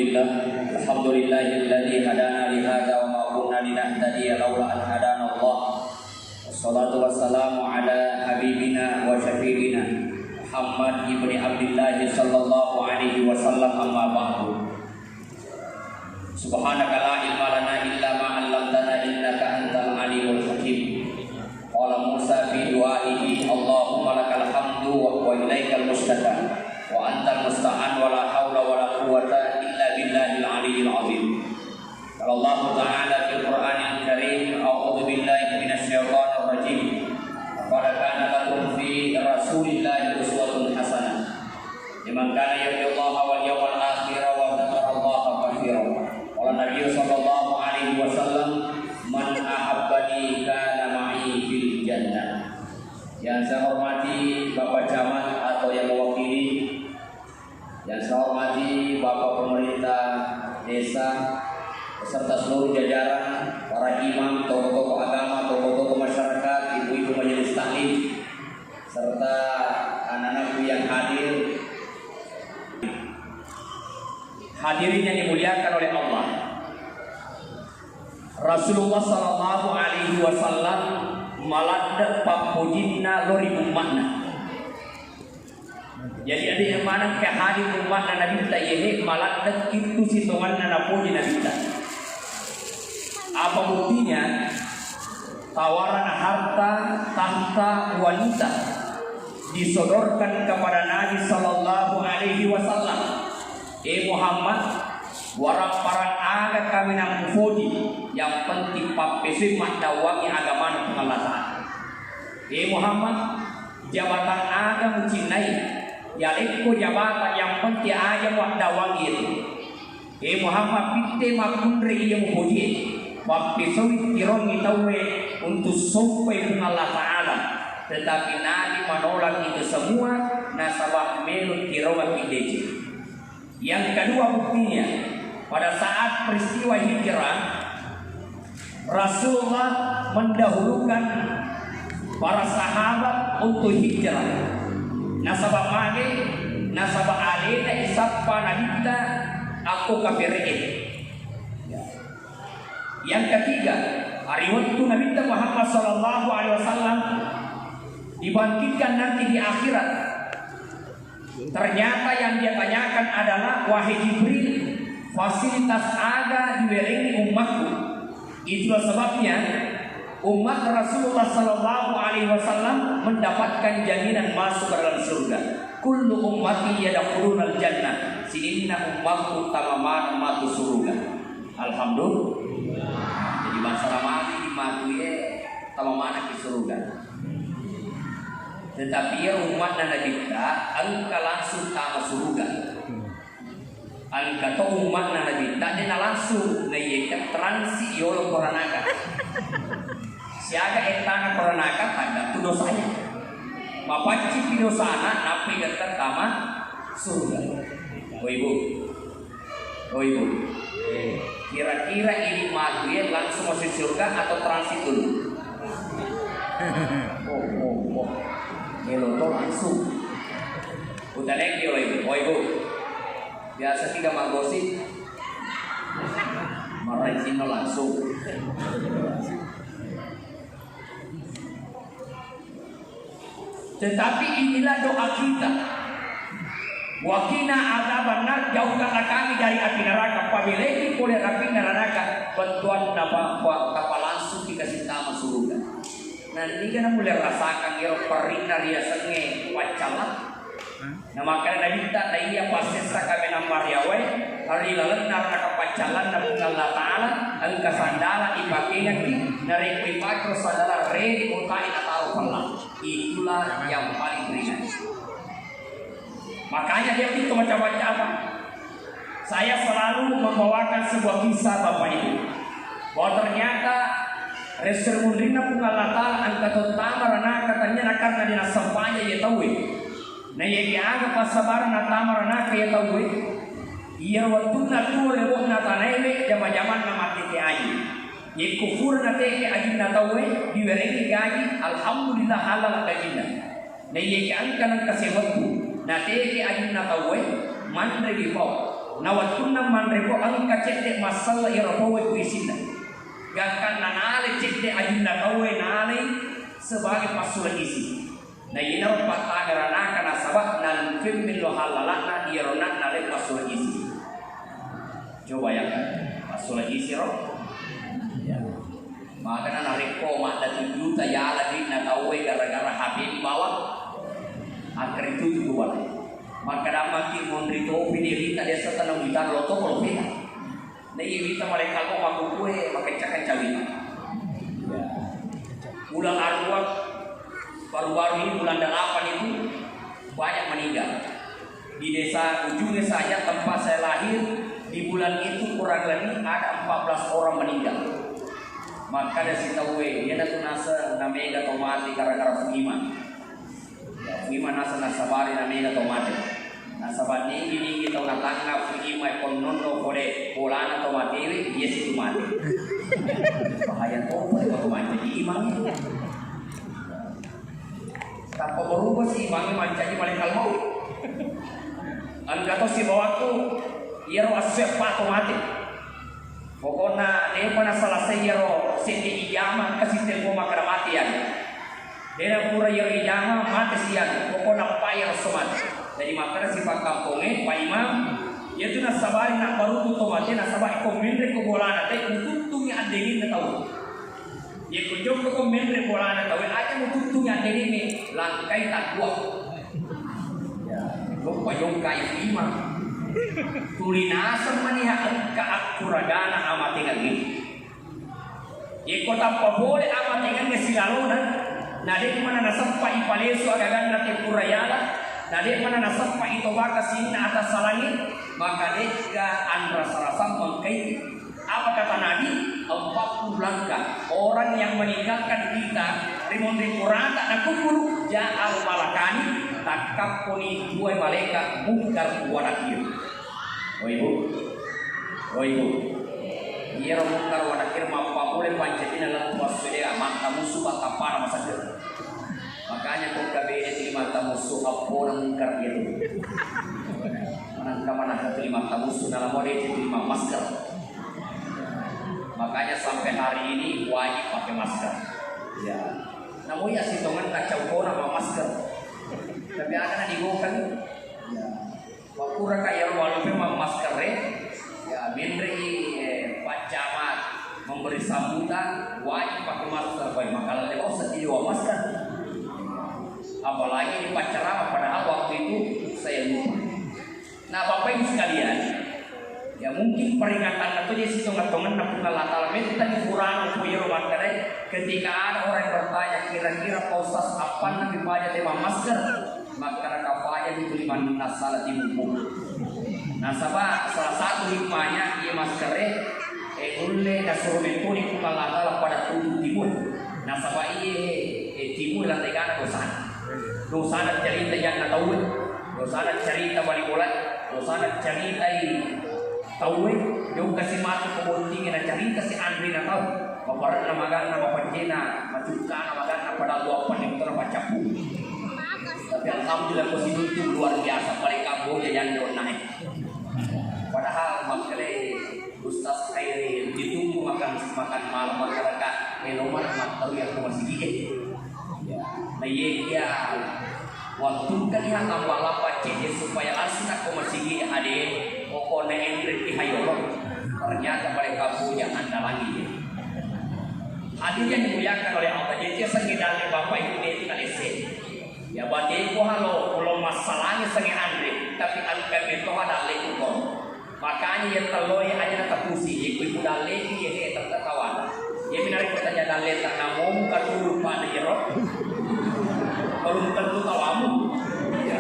Alhamdulillahilladzi hadana li hadza wa ma kunna linahtadiya laula an hadana Allah. Wassalatu wassalamu ala habibina wa syafi'ina Muhammad ibni Abdullah sallallahu alaihi wasallam, amma ba'du. Subhanaka la ilma lana illa ma 'allamtana innaka antal alimul hakim. Qala Musa fi du'aihi Allahumma lakal hamdu wa ilaikal mustaqan wa antal musta'an wa la haula wa la quwwata illa billahil aliyyil azim. Qala Allah ta'ala fil Qur'anil Karim, a'udzu billahi minasy syaithanir rajim. Qala kana lakum fi rasulillahi uswatun hasanah liman kana yarjullaha wal yawmal akhir wa dzakara Allaha katsiran. Qala Nabi sallallahu alaihi wasallam, man ahabbani kana ma'i fil jannah. Yang saya hormati Bapak Camat atau yang mewakili, yang saya hormati Bapak Pemerintah Desa beserta seluruh jajaran, para imam, tokoh-tokoh agama, tokoh-tokoh masyarakat, ibu-ibu majelis taklim, serta anak-anakku yang hadir. Hadirin yang dimuliakan oleh Allah, Rasulullah sallallahu alaihi wasallam malada papujinna lori umatna. Jadi ada yang mana ke hadir umatna Nabi kita ini malada itu sitongan napuji Nabi kita. Apa buktinya? Tawaran harta, tahta, wanita disodorkan kepada Nabi sallallahu alaihi wasallam. Muhammad, warang parang aga kami nang mufodi yang penting papesi mandawangi agama pengalasaan. Muhammad, jabatan aga mencinai yaitu jabatan yang penting aja mandawangi itu. Muhammad pite makunre iya mufodi papesowi kirongi tawe untuk sampai pengalasaan. Tetapi Nabi menolak itu semua nasabah menurut kirongan kideji. Yang kedua buktinya, pada saat peristiwa hijrah, Rasulullah mendahulukan para sahabat untuk hijrah. Nasabah mage, nasabah alena isappa nabita aku kafirin. Yang ketiga, hari waktu Nabi Muhammad sallallahu alaihi wasallam dibangkitkan nanti di akhirat. Ternyata yang dia tanyakan adalah, wahai Jibril, fasilitas ada diwerengi umatku. Itulah sebabnya umat Rasulullah sallallahu alaihi wasallam mendapatkan jaminan masuk ke dalam surga. Kullu ummati yadkhulunal jannah. Sinina umatku tamaman matu surga. Alhamdulillah. Jadi masalah mati di matuye tamaman di surga. Tetapi ya umat Nabi kita angka langsung tama surga. Angka to umat Nabi kita dina langsung nayeka transi yolo koranaka. Siaga etana koranaka tanda tu dosanya. Mapaci dosana napi datang tama surga. Oh ibu. Kira-kira ini mati ya langsung masuk surga atau transit dulu? Oh. Meloto langsung. Udah lagi oleh ibu. Oh ibu, biasa tidak magosip, marahin langsung. Tetapi inilah doa kita. Wakina azabannar, jauhkanlah kami dari api neraka. Pamileki oleh api neraka, bantuan kapal langsung dikasih nama surga. Nah ini kan mulai rasakan ya perina dia senge wacalat. Nah makanya Nabi tak iya pasesa kami namar yawai hari lalu naraka pacalan nabi Allah Taala angka sandala ipakingan ki nari kuipakro sandala re utain atau Allah. Itulah yang paling ringan. Makanya dia itu macam-macam. Saya selalu membawakan sebuah kisah Bapak Ibu bahwa ternyata Resermurina pungalata angka totama rana katanya karena dia sampanya ya tahu. Nah ya dia pasabar natama rana ya tahu. Iya waktu natu lewat natanai zaman-zaman namati ke aji. Ye kufur nate ke aji natawe diwerengi gaji alhamdulillah halal gajina. Nah ye angka nang kasewatu nate ke aji natawe man regi pau. nawatuna manreko ang kacete masalah irotowe kuisina gakkan nanale cete ayunda kawe nale sebagai pasulan isi na inaw patagarana kana sabah nan film lo halalana irona nale pasulan isi coba ya pasulan isi ro maka na nareko mak dati juta ya lagi na kawe gara-gara habib bawa akhir itu juga maka damaki mondrito pinirita desa tanang gitar loto kalau pina na iwita mereka ko makukue makacak cawita bulan arwah baru-baru ini bulan 8 itu banyak meninggal di desa ujungnya saja tempat saya lahir di bulan itu kurang lebih ada 14 orang meninggal maka ada si tahu dia tu nasa namega tomati gara-gara fungiman fungiman nasa bari namega tomati nasabat ini kita natanga fungiman konono kore polana tomati dia situ mati bahaya tuh tomati di imam tanpa berubah si imam mancanya paling kalmau anda tahu si bawa tu ia ro asep pak tomati pokoknya dia pernah selesai ya ro sini ijama kasih tempo makara mati ya dia pura ya ijama mati siang pokoknya payah somat jadi makara si pak kampungnya pak imam ya tu nasabari nak baru tu tomate nasabari komendre ko bolana teh ututungnya adengin na tahu ya kujok ko komendre bolana tahu aja ututungnya adengin ni langkai tak buat ya lupa yongkai imam tulinasa maniha angka akuragana amatingan ini ya kota boleh amatingan ke silalona nade mana nasampai palesu agagan na kurayala nade mana nasampai itu baka sini atas salangit maka deka andra sarasam mengkai apa kata Nabi 40 langkah orang yang meninggalkan kita rimonde kurata na kukulu ja'al malakani takapuni dua malaikat mungkar wa nakir oh ibu iya mungkar wa nakir mapa boleh pancadina lan waswede mata musuh kapara masalah makanya kau kabeh di mata musuh apa mungkar itu mana satu lima musuh dalam mode itu 5 masker makanya sampai hari ini wajib pakai masker ya namun ya sitongan kacau kona sama masker tapi akan dibukan ya wakura kaya walau memang masker ya menteri Pak Camat memberi sambutan wajib pakai masker baik makalah lewat setiap masker apalagi di pacaran padahal waktu itu saya lupa. Nah Bapak Ibu sekalian, ya mungkin peringatan itu di situ ngatongan napungan latar tadi kurang punya rumah kedai. Ketika ada orang yang bertanya kira-kira pausas apa nabi baca tema masker, maka kapanya dibeli mana salah di buku. Nah salah satu hikmahnya ia maskernya ulle dasuruh mentuni pungal latar pada tubuh timur. Nah sabah ia timur lantai kanan dosana cerita yang nak tahu, dosana cerita balik bola, dosana cerita tahu, jauh kasih mati kebunting na cerita si Andri nak tahu, paparan nama gan nama penjena, macuka nama gan pada luapan yang terbaca pun. Tapi alhamdulillah posisi itu luar biasa, balik kampung jajan naik. Padahal makanya Ustaz Khairi ditunggu makan malam masyarakat, nomor tahu yang masih gigit. Nah iya waktu kan yang tambah lapat jadi supaya asna ko masigi ade pokoknya entry di hayolo ternyata mereka punya andalangi hadir yang dimuliakan oleh Allah jadi sengidane Bapak Ibu ini kalese ya bade ko halo belum masalahnya sengi andre tapi alkan itu ada leku ko makanya yang teloy aja tapusi ibu dale ye tertawan ya menarik pertanyaan dale tak namu katulu pada jerot belum tentu tawamu ya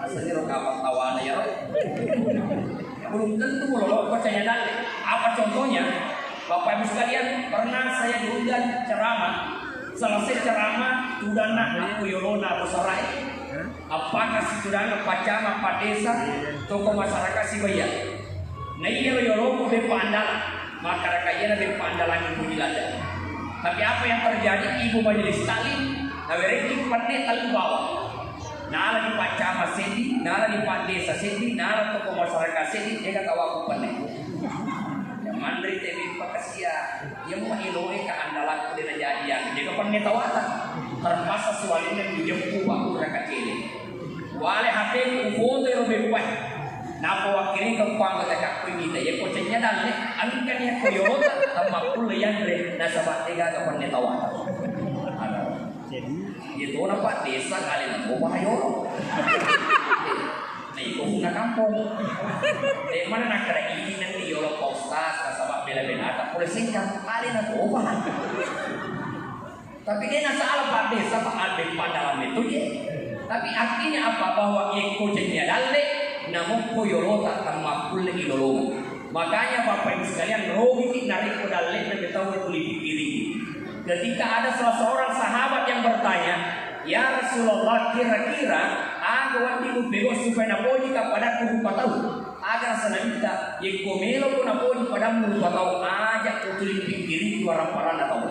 aslinya rokapat tawana ya belum tentu loh percaya dalil apa contohnya Bapak Ibu sekalian pernah saya diundang ceramah selesai ceramah tudana aku yolona besarai apakah si tudana pacama pak desa toko masyarakat si bayar nah iya yoloku de pandalan maka rakayana de pandalan ibu dilada tapi apa yang terjadi ibu majelis taklim nah mereka pandai tahu bawah nala di Pak Camat sedi, nala di Pak Desa sedi, nala tokoh masyarakat sedi, dia kata aku panen. Yang mandiri tebi pakasia, yang mengiloe ke andalan kuda jadian, dia kapan netawata, terpaksa sualinya dijempu aku rakyat ini. Wale hati ufoto yang lebih kuat. Napa wakilnya ke kuang kata kakku ini, ya kocenya dan nih, angkat ya koyota, tambah pula yang deh, nasabah tiga kapan netawata. Itu nampak desa kali nak bahayo. Nah itu na kampung. Mana nak kena ini nanti yolo postas nasabah bela-bela tak boleh singkat kali nak bahayo. Tapi dia nasa ala pak desa pak albe dalam itu je. Tapi artinya apa bahwa eko jenya dalle namun koyolo tak tamakul ilolong. Makanya bapak ibu sekalian rogi narik ko dalle na betaw itu dipikiri. Ketika ada salah seorang sahabat yang bertanya, ya Rasulullah, kira-kira aku wanti bego supaya napoji kepada ku lupa tahu. Agar senamita yang komelo pun napoji padamu lupa tahu. Ajak kutuli pikiri suara parana tahu.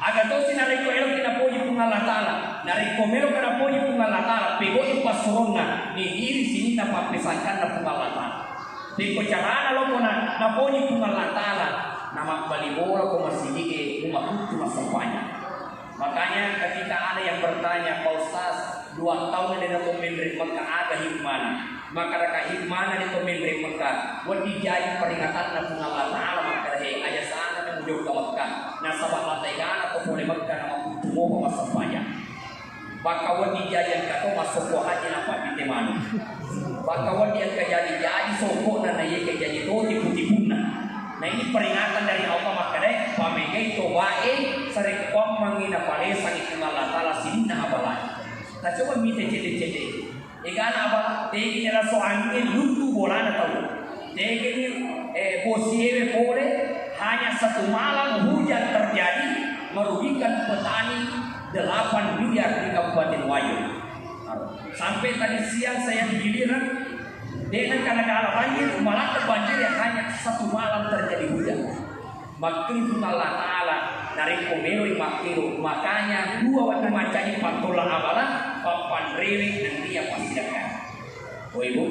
Agar tahu si narik komelo kena poji pun Allah Ta'ala. Narik komelo kena poji pun Allah Ta'ala. Bego ipas surona ni diri sini napa pesankan na pun Allah Ta'ala. Di percaraan lo pun napoji pun Allah Ta'ala. Nama bali bola ko masih umat itu masapanya. Makanya ketika ada yang bertanya, Pak Ustaz, 2 tahun ada pemimpin Mekah ada hikmah. Maka ada hikmah di pemimpin Mekah. Buat dijai peringatan na pun Allah Ta'ala maka dah aja sana menuju ke Mekah. Nah sahabat lataikan atau boleh Mekah nama kutumo masapanya. Maka buat dijai kata masuk haji napa bitemani. Maka buat dia jadi sokok dan naik jadi to tipu-tipuna. Nah ini peringatan dari Allah maka deh pamegai tobae sering kok mangina palesa itu Allah Ta'ala sinna abalai. Nah coba minta cede-cede. Ikan apa? Tegi nela soangnya lutu bola tahu. Tegi ni posiewe pole hanya 1 malam hujan terjadi merugikan petani 8 miliar di Kabupaten Wajo. Sampai tadi siang saya di giliran dengan karena banjir, malah terbanjir yang hanya 1 malam terjadi hujan. Makin Allah Ta'ala dari komero makiru. Makanya 2 waktu macanya patola abalah papan rewe dan dia pasti dekat. Oh ibu.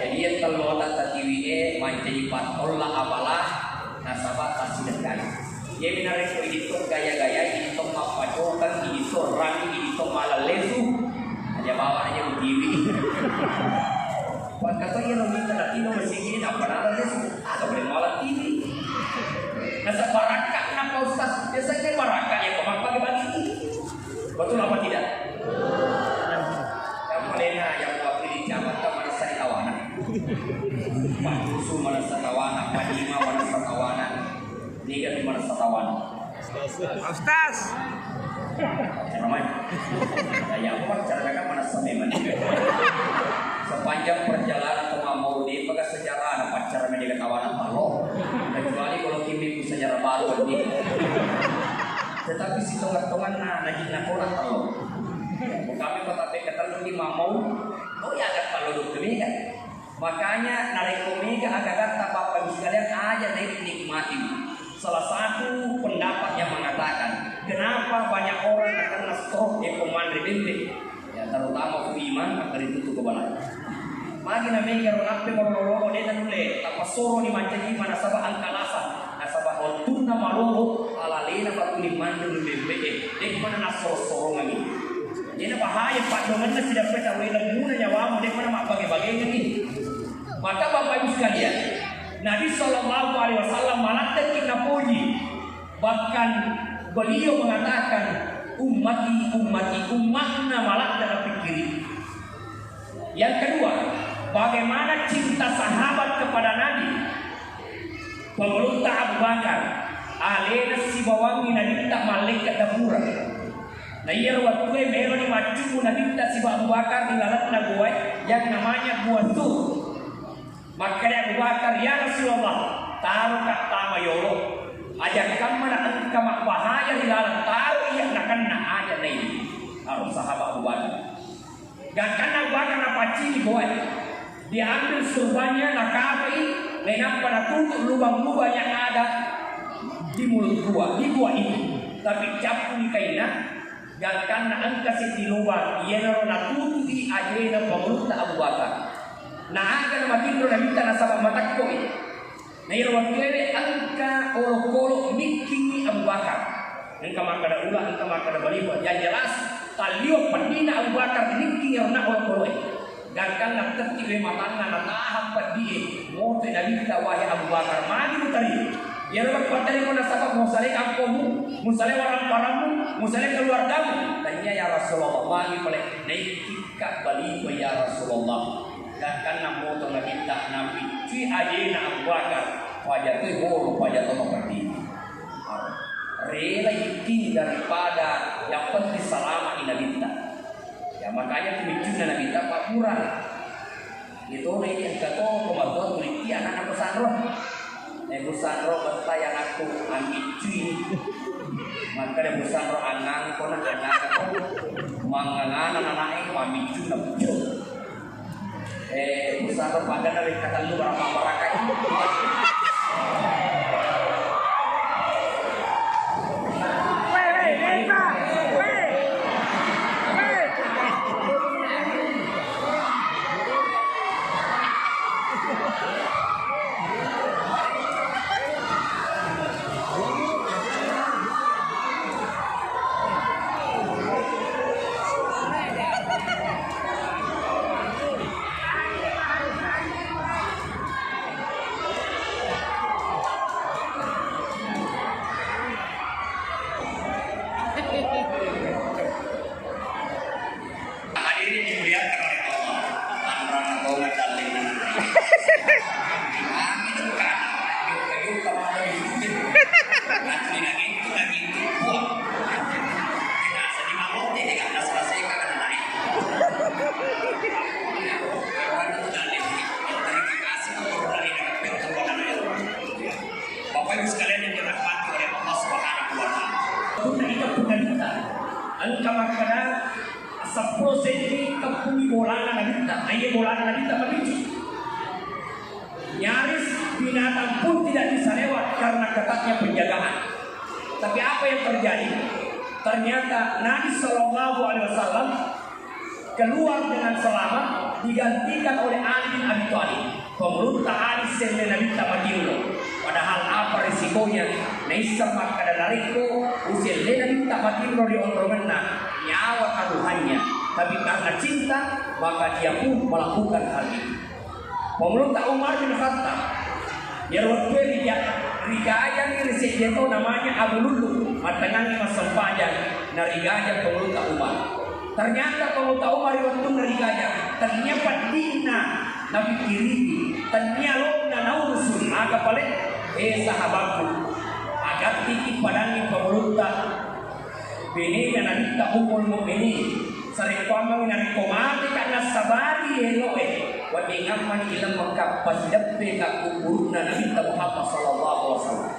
Jadi yang kalau data TV macanya patola abalah nasabah pasti dekat. Dia menarik itu gaya-gaya itu mapacokan itu rangi itu malah lesu. Dia bawa aja begini. Buat kata ia minta latino mesinggin apa nara dia atau boleh malah ini. Nasa barakah apa Ustaz? Biasanya barakah yang kemang pagi-pagi. Betul apa tidak? Yang malena yang wakil di Camat mana saya tawana. Pak Yusu mana saya tawana, Pak Dima mana saya tawana. Niga di mana saya tawana. Ustaz. Ramai. Ya apa cara mereka mana sememan. Sepanjang perjalanan ke Maudi maka sejarah pacar media kawanan talo. Kecuali kalau kimi sejarah baru ini. Tetapi si tongan-tongan najin nakoran talo. Kami kota Peketan di Mamau, ya agak talo dulu kan. Makanya narik komika agak bapak sekalian aja nikmati. Salah satu pendapat yang mengatakan kenapa banyak orang akan stroke komandri bimbing ya terutama iman akan ditutup ke balai. Magi namanya kalau nape kalau dia nule apa soro ni macam ni mana sabah angkalasa nasabah tunna maloro ala lena batu ni mandul bimbing dek mana nasoro ngani. Jadi bahaya pak dongan tidak peta wila muna nyawamu dek mana mak bagi-bagi ini. Maka Bapak Ibu sekalian, Nabi SAW malaikat kita puji. Bahkan beliau mengatakan ummati umatna malah dalam pikir. Yang kedua, bagaimana cinta sahabat kepada Nabi. Pemerintah Abu Bakar alena si bawangi Nabi tak malaikat dapura. Nah iya waktu meron ni macu Nabi tak si Abu Bakar di lalat na buah yang namanya buah tu. Maka dia Abu Bakar, ya Rasulullah, taruh kat tama yolo. Ajak kamu nak kamak bahaya di dalam taruh ia nak kena aja ni. Harus sahabat Abu Bakar. Gak kena Abu Bakar apa cili boy. Dia ambil surbannya nak kapai, lenap pada tutup lubang-lubang yang ada di mulut gua, di gua ini. Tapi capu di kainnya, Gangkan na angka si tiluwa, iyan na natututi ayoy na pamulot na Abu Bakar. Naaga na matindro na minta na sa pamatak ko eh. Nairawan kere angka olo-kolo mikingi Abu Bakar. Angka makada ulah, angka makada baliwa. Yang jelas, taliyo pandina Abu Bakar mikingi na olo-kolo eh. Gangkan na tertiwe matanga na taham padi mo te na minta wahai Abu Bakar. Magi mo tari. Yang berkata mo na sabab musale kampungmu, musale orang paramu, musale keluargamu. Tanya ya Rasulullah, magi boleh naikika baliwa ya Rasulullah. Gangkan na mo to na minta nabi cuy aja na Abu Bakar. Wajah tu bolu, wajah tu seperti rela inti daripada yang penting selama ini minta. Ya makanya tujuan Nabi kita Pak Murah. Itu nih yang kata kemajuan kuliti anak-anak pesantren. Pesantren bertanya aku ambil cuy. Maka ada pesantren anak kau nak anak kau manganan anak itu ambil cuy nak cuy. Pesantren pada dari kata lu berapa barakai. Angka makana sa prosesi kapuni bola na kita, aye bola na kita mabiji. Nyaris binatang pun tidak bisa lewat karena ketatnya penjagaan. Tapi apa yang terjadi? Ternyata Nabi Shallallahu Alaihi Wasallam keluar dengan selamat digantikan oleh Ali bin Abi Thalib. Pemerintah Ali selain Nabi Tamadillah. Padahal apa risikonya? Naisar maka dariko usia Nabi Tamadillah di onromenna nyawa taruhannya. Tapi karena cinta maka dia pun melakukan hal itu. Pemerintah Umar bin Khattab dia waktu dia rigaya ni risik itu namanya Abu Lulu matangan masam pajak narigaya pemerintah Umar. Ternyata pemerintah Umar waktu narigaya ternyata dina Nabi kiri ternyata na naurusun agak paling sahabatku agar tiki padangi pemerintah bini dan Nabi tak umul mukminin sering pamang nari komati karena sabari eloe wadi ngaman ilam maka pasidapbe ka kuburna Nabi Muhammad sallallahu alaihi wasallam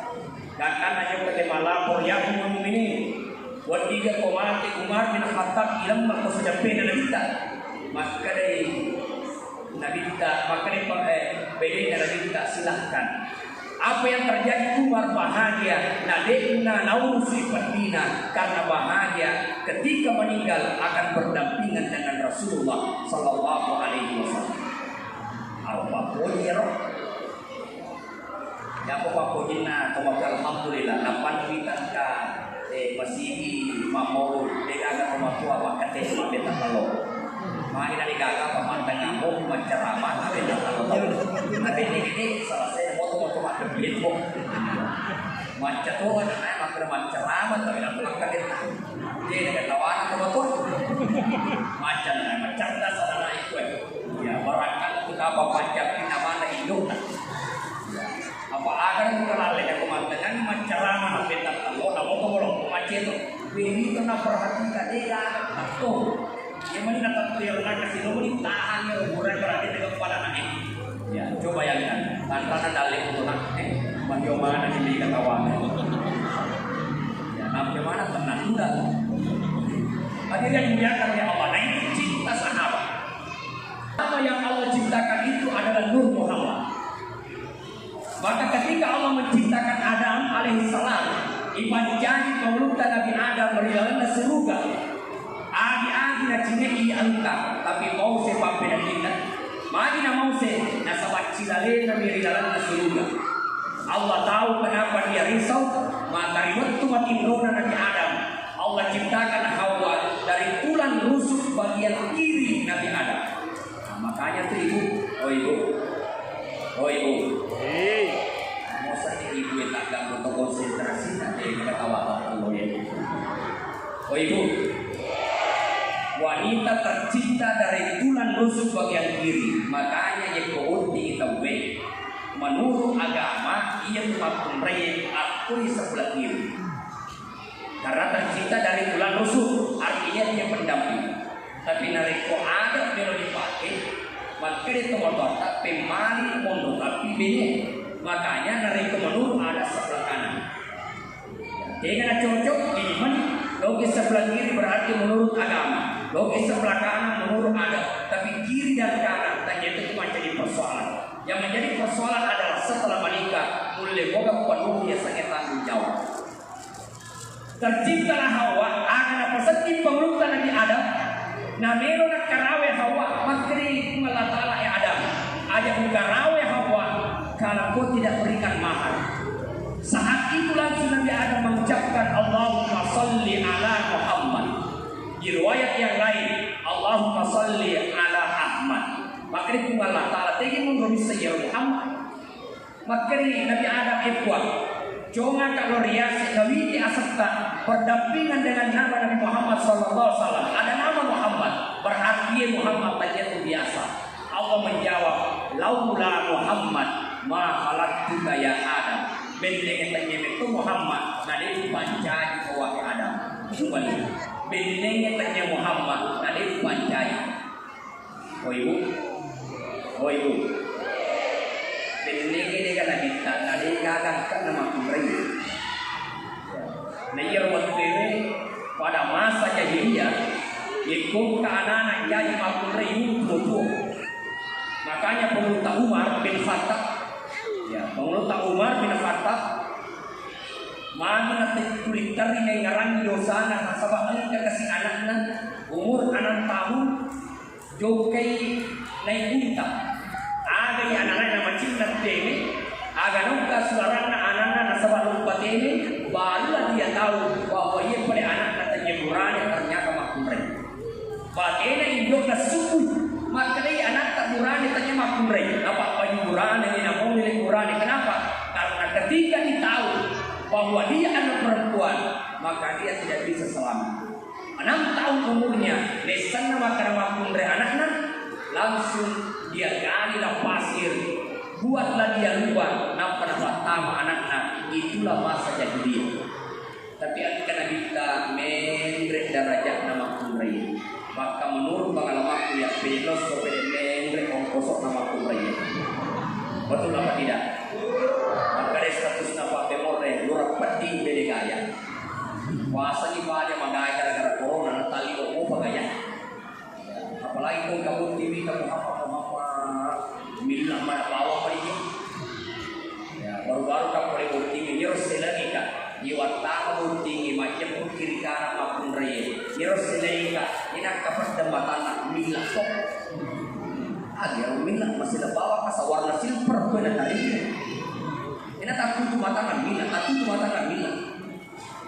dan karena yang pertama lapor ya umul mukminin wadi ga komati Umar bin Khattab ilam maka pasidapbe na Nabi maka dari Nabi maka dari bini dan Nabi silahkan. Apa yang terjadi Umar bahagia nadena nausi padina karena bahagia ketika meninggal akan berdampingan dengan Rasulullah sallallahu alaihi wasallam. Apapun ya roh. Ya apapun ina alhamdulillah napan witan ka masih mamau degaga pematua wakate mabeta talo. Mahina degaga pamantang ngamo menceramah beta talo. Tapi ini selesai itu macam tu kan, macam ramah tapi nak makan itu, dia nak tawan apa tu, macam dah sana itu, ya barangkali kita apa macam kita mana hidup, apa agar kita lalai aku mantangan macam ramah beta kalau nak mau tolong macam tu, ini tu nak perhatikan dia, tu, yang mana nak tahu yang nak kasih nombor tahan yang bukan berarti dengan kepala nak ini. Ya, coba bayangkan, tanpa dalil untuk bagaimana ini kawan. Ya, bagaimana tenang sudah. Akhirnya dimuliakan oleh Allah. Nah itu cinta sahabat. Apa yang Allah ciptakan itu adalah Nur Muhammad. Maka ketika Allah menciptakan Adam alaihissalam, Iban jadi pemulutan Nabi Adam merilalan seruga. Adi-adi na cineki angka, tapi mau se pape na kita. Magi na mau se nasabat cilale na merilalan seruga. Allah tahu kenapa dia risau, maka waktu mati nurna Nabi Adam. Allah ciptakan Hawa dari tulang rusuk bagian kiri Nabi Adam. Nah, makanya tuh ibu, oh ibu, masa ibu yang tak ganggu untuk konsentrasi nanti kita tawa Allah ya. Oh ibu, wanita tercipta dari tulang rusuk bagian kiri, makanya yang kehorti tawe. Menurut agama ia mempunyai akui sebelah kiri. Karena tercipta dari tulang rusuk, artinya dia pendamping. Tapi nareko ada melo dipakai, maka itu membuat pemali mondo tapi bene. Makanya nareko menurut ada sebelah kanan. Jangan cocok ini man. Logis sebelah kiri berarti menurut agama. Logis sebelah kanan menurut adat. Tapi kiri dan kanan tanya itu cuma jadi persoalan. Yang menjadi persoalan adalah setelah menikah mulai boga penuh dia sangat tanggung jawab. Terciptalah Hawa akan apa sedih pengelutan Nabi Adam. Namero nak karawe Hawa makri Allah Taala ya Adam. Ada karawe Hawa kalau kau tidak berikan mahar. Saat itu langsung Nabi Adam mengucapkan Allahumma salli ala Muhammad. Di riwayat yang lain Allahumma salli ala Ahmad. Makri Allah Taala tegi mun bisa ya Muhammad. Makri Nabi Adam ekuat. Cuma kalau rias kawiti asapta berdampingan dengan nama Nabi Muhammad sallallahu alaihi wasallam. Ada nama Muhammad, berarti Muhammad saja itu biasa. Allah menjawab, "Laula Muhammad ma khalaqtuka ya Adam." Benteng tanya itu Muhammad, nadi pancai kawai Adam. Kembali. Benteng tanya Muhammad, nadi pancai. Oh ibu. Benteng ini kan nadi gagang kan nama kumrei. Nayar waktu pada masa jahiliyah ikut ke anak-anak jadi makumrei itu. Makanya pemerintah Umar bin Khattab pemerintah Umar bin Khattab mana tulis tari yang ngarang dosa na sabab ang kasih anaknya umur 6 tahun jokai naik unta aga ya anak-anak macam tene aga nungka suara anak-anak nasabah lupa tene barulah dia tahu bahwa ia pada anak katanya murani ternyata makumrei batena indok na suku maka dia anak tak murani tanya makumrei apa baju murani ini nak milik murani kenapa karena ketika ditahu bahwa dia anak perempuan maka dia tidak bisa selamat 6 tahun umurnya lesan makan makumrei anaknya langsung dia galilah pasir buatlah dia luar nampak pertama anaknya itulah masa jahiliyah tapi karena kita mengrek darajat nama kumrei maka menurut pengalamanku ya pelos kepada mengrek ongkosok nama kumrei betul apa tidak maka dari status nama pemore luar peti beda gaya puasa ni pada magaya gara-gara corona tali opo pagaya apalagi kung kabut TV kamu apa milah mana bawa apa ini ya baru-baru kamu boleh bukti nyerus lagi kak jiwata kamu tinggi macam pun kiri kanan maupun raya nyerus lagi kak ini kapan jembatan milah kok dia milah masih ada bawa kasa warna silver benar hari ini takut cuma tangan milah takut cuma tangan milah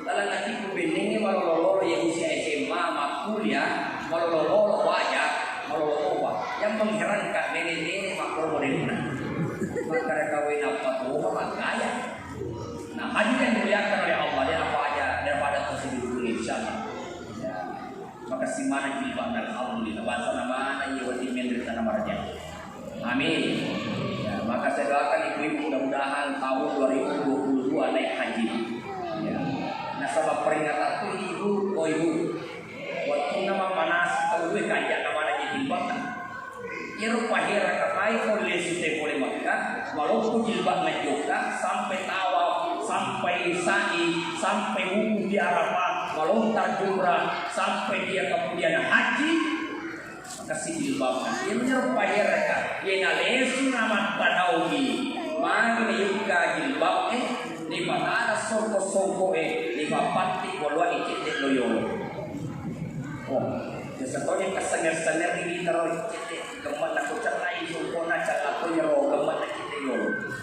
dalam nanti kubendengnya walau lolo yang usia SMA mak kuliah walau lolo wajah yang mengherankan nenek-nenek makhluk modern maka kawin apa tuh makanya nah hadir yang dimuliakan oleh Allah dia apa aja daripada tersebut insyaallah ya maka si mana jilbab dan alhamdulillah bahasa nama ana yawati menderita nama raja amin ya maka saya doakan ibu-ibu mudah-mudahan tahun 2022 naik haji ya nah sebab peringatan itu ibu waktu nama panas tahu kaya nama jilbab Irupah hera kapai boleh sute boleh makan walaupun jilbab juga sampai tawaf sampai sa'i sampai wukuf di Arafah melontar jumrah sampai dia kemudian haji maka si jilbab dia menyerupah hera ka dia nalesu nama padawi magi yuka jilbab Ni patara songko ni papati walwa ikit loyolo. Oh, sesuatu kesenger-senger ini terus gemet aku cerai sungkona cakap nyero gemet kita yo.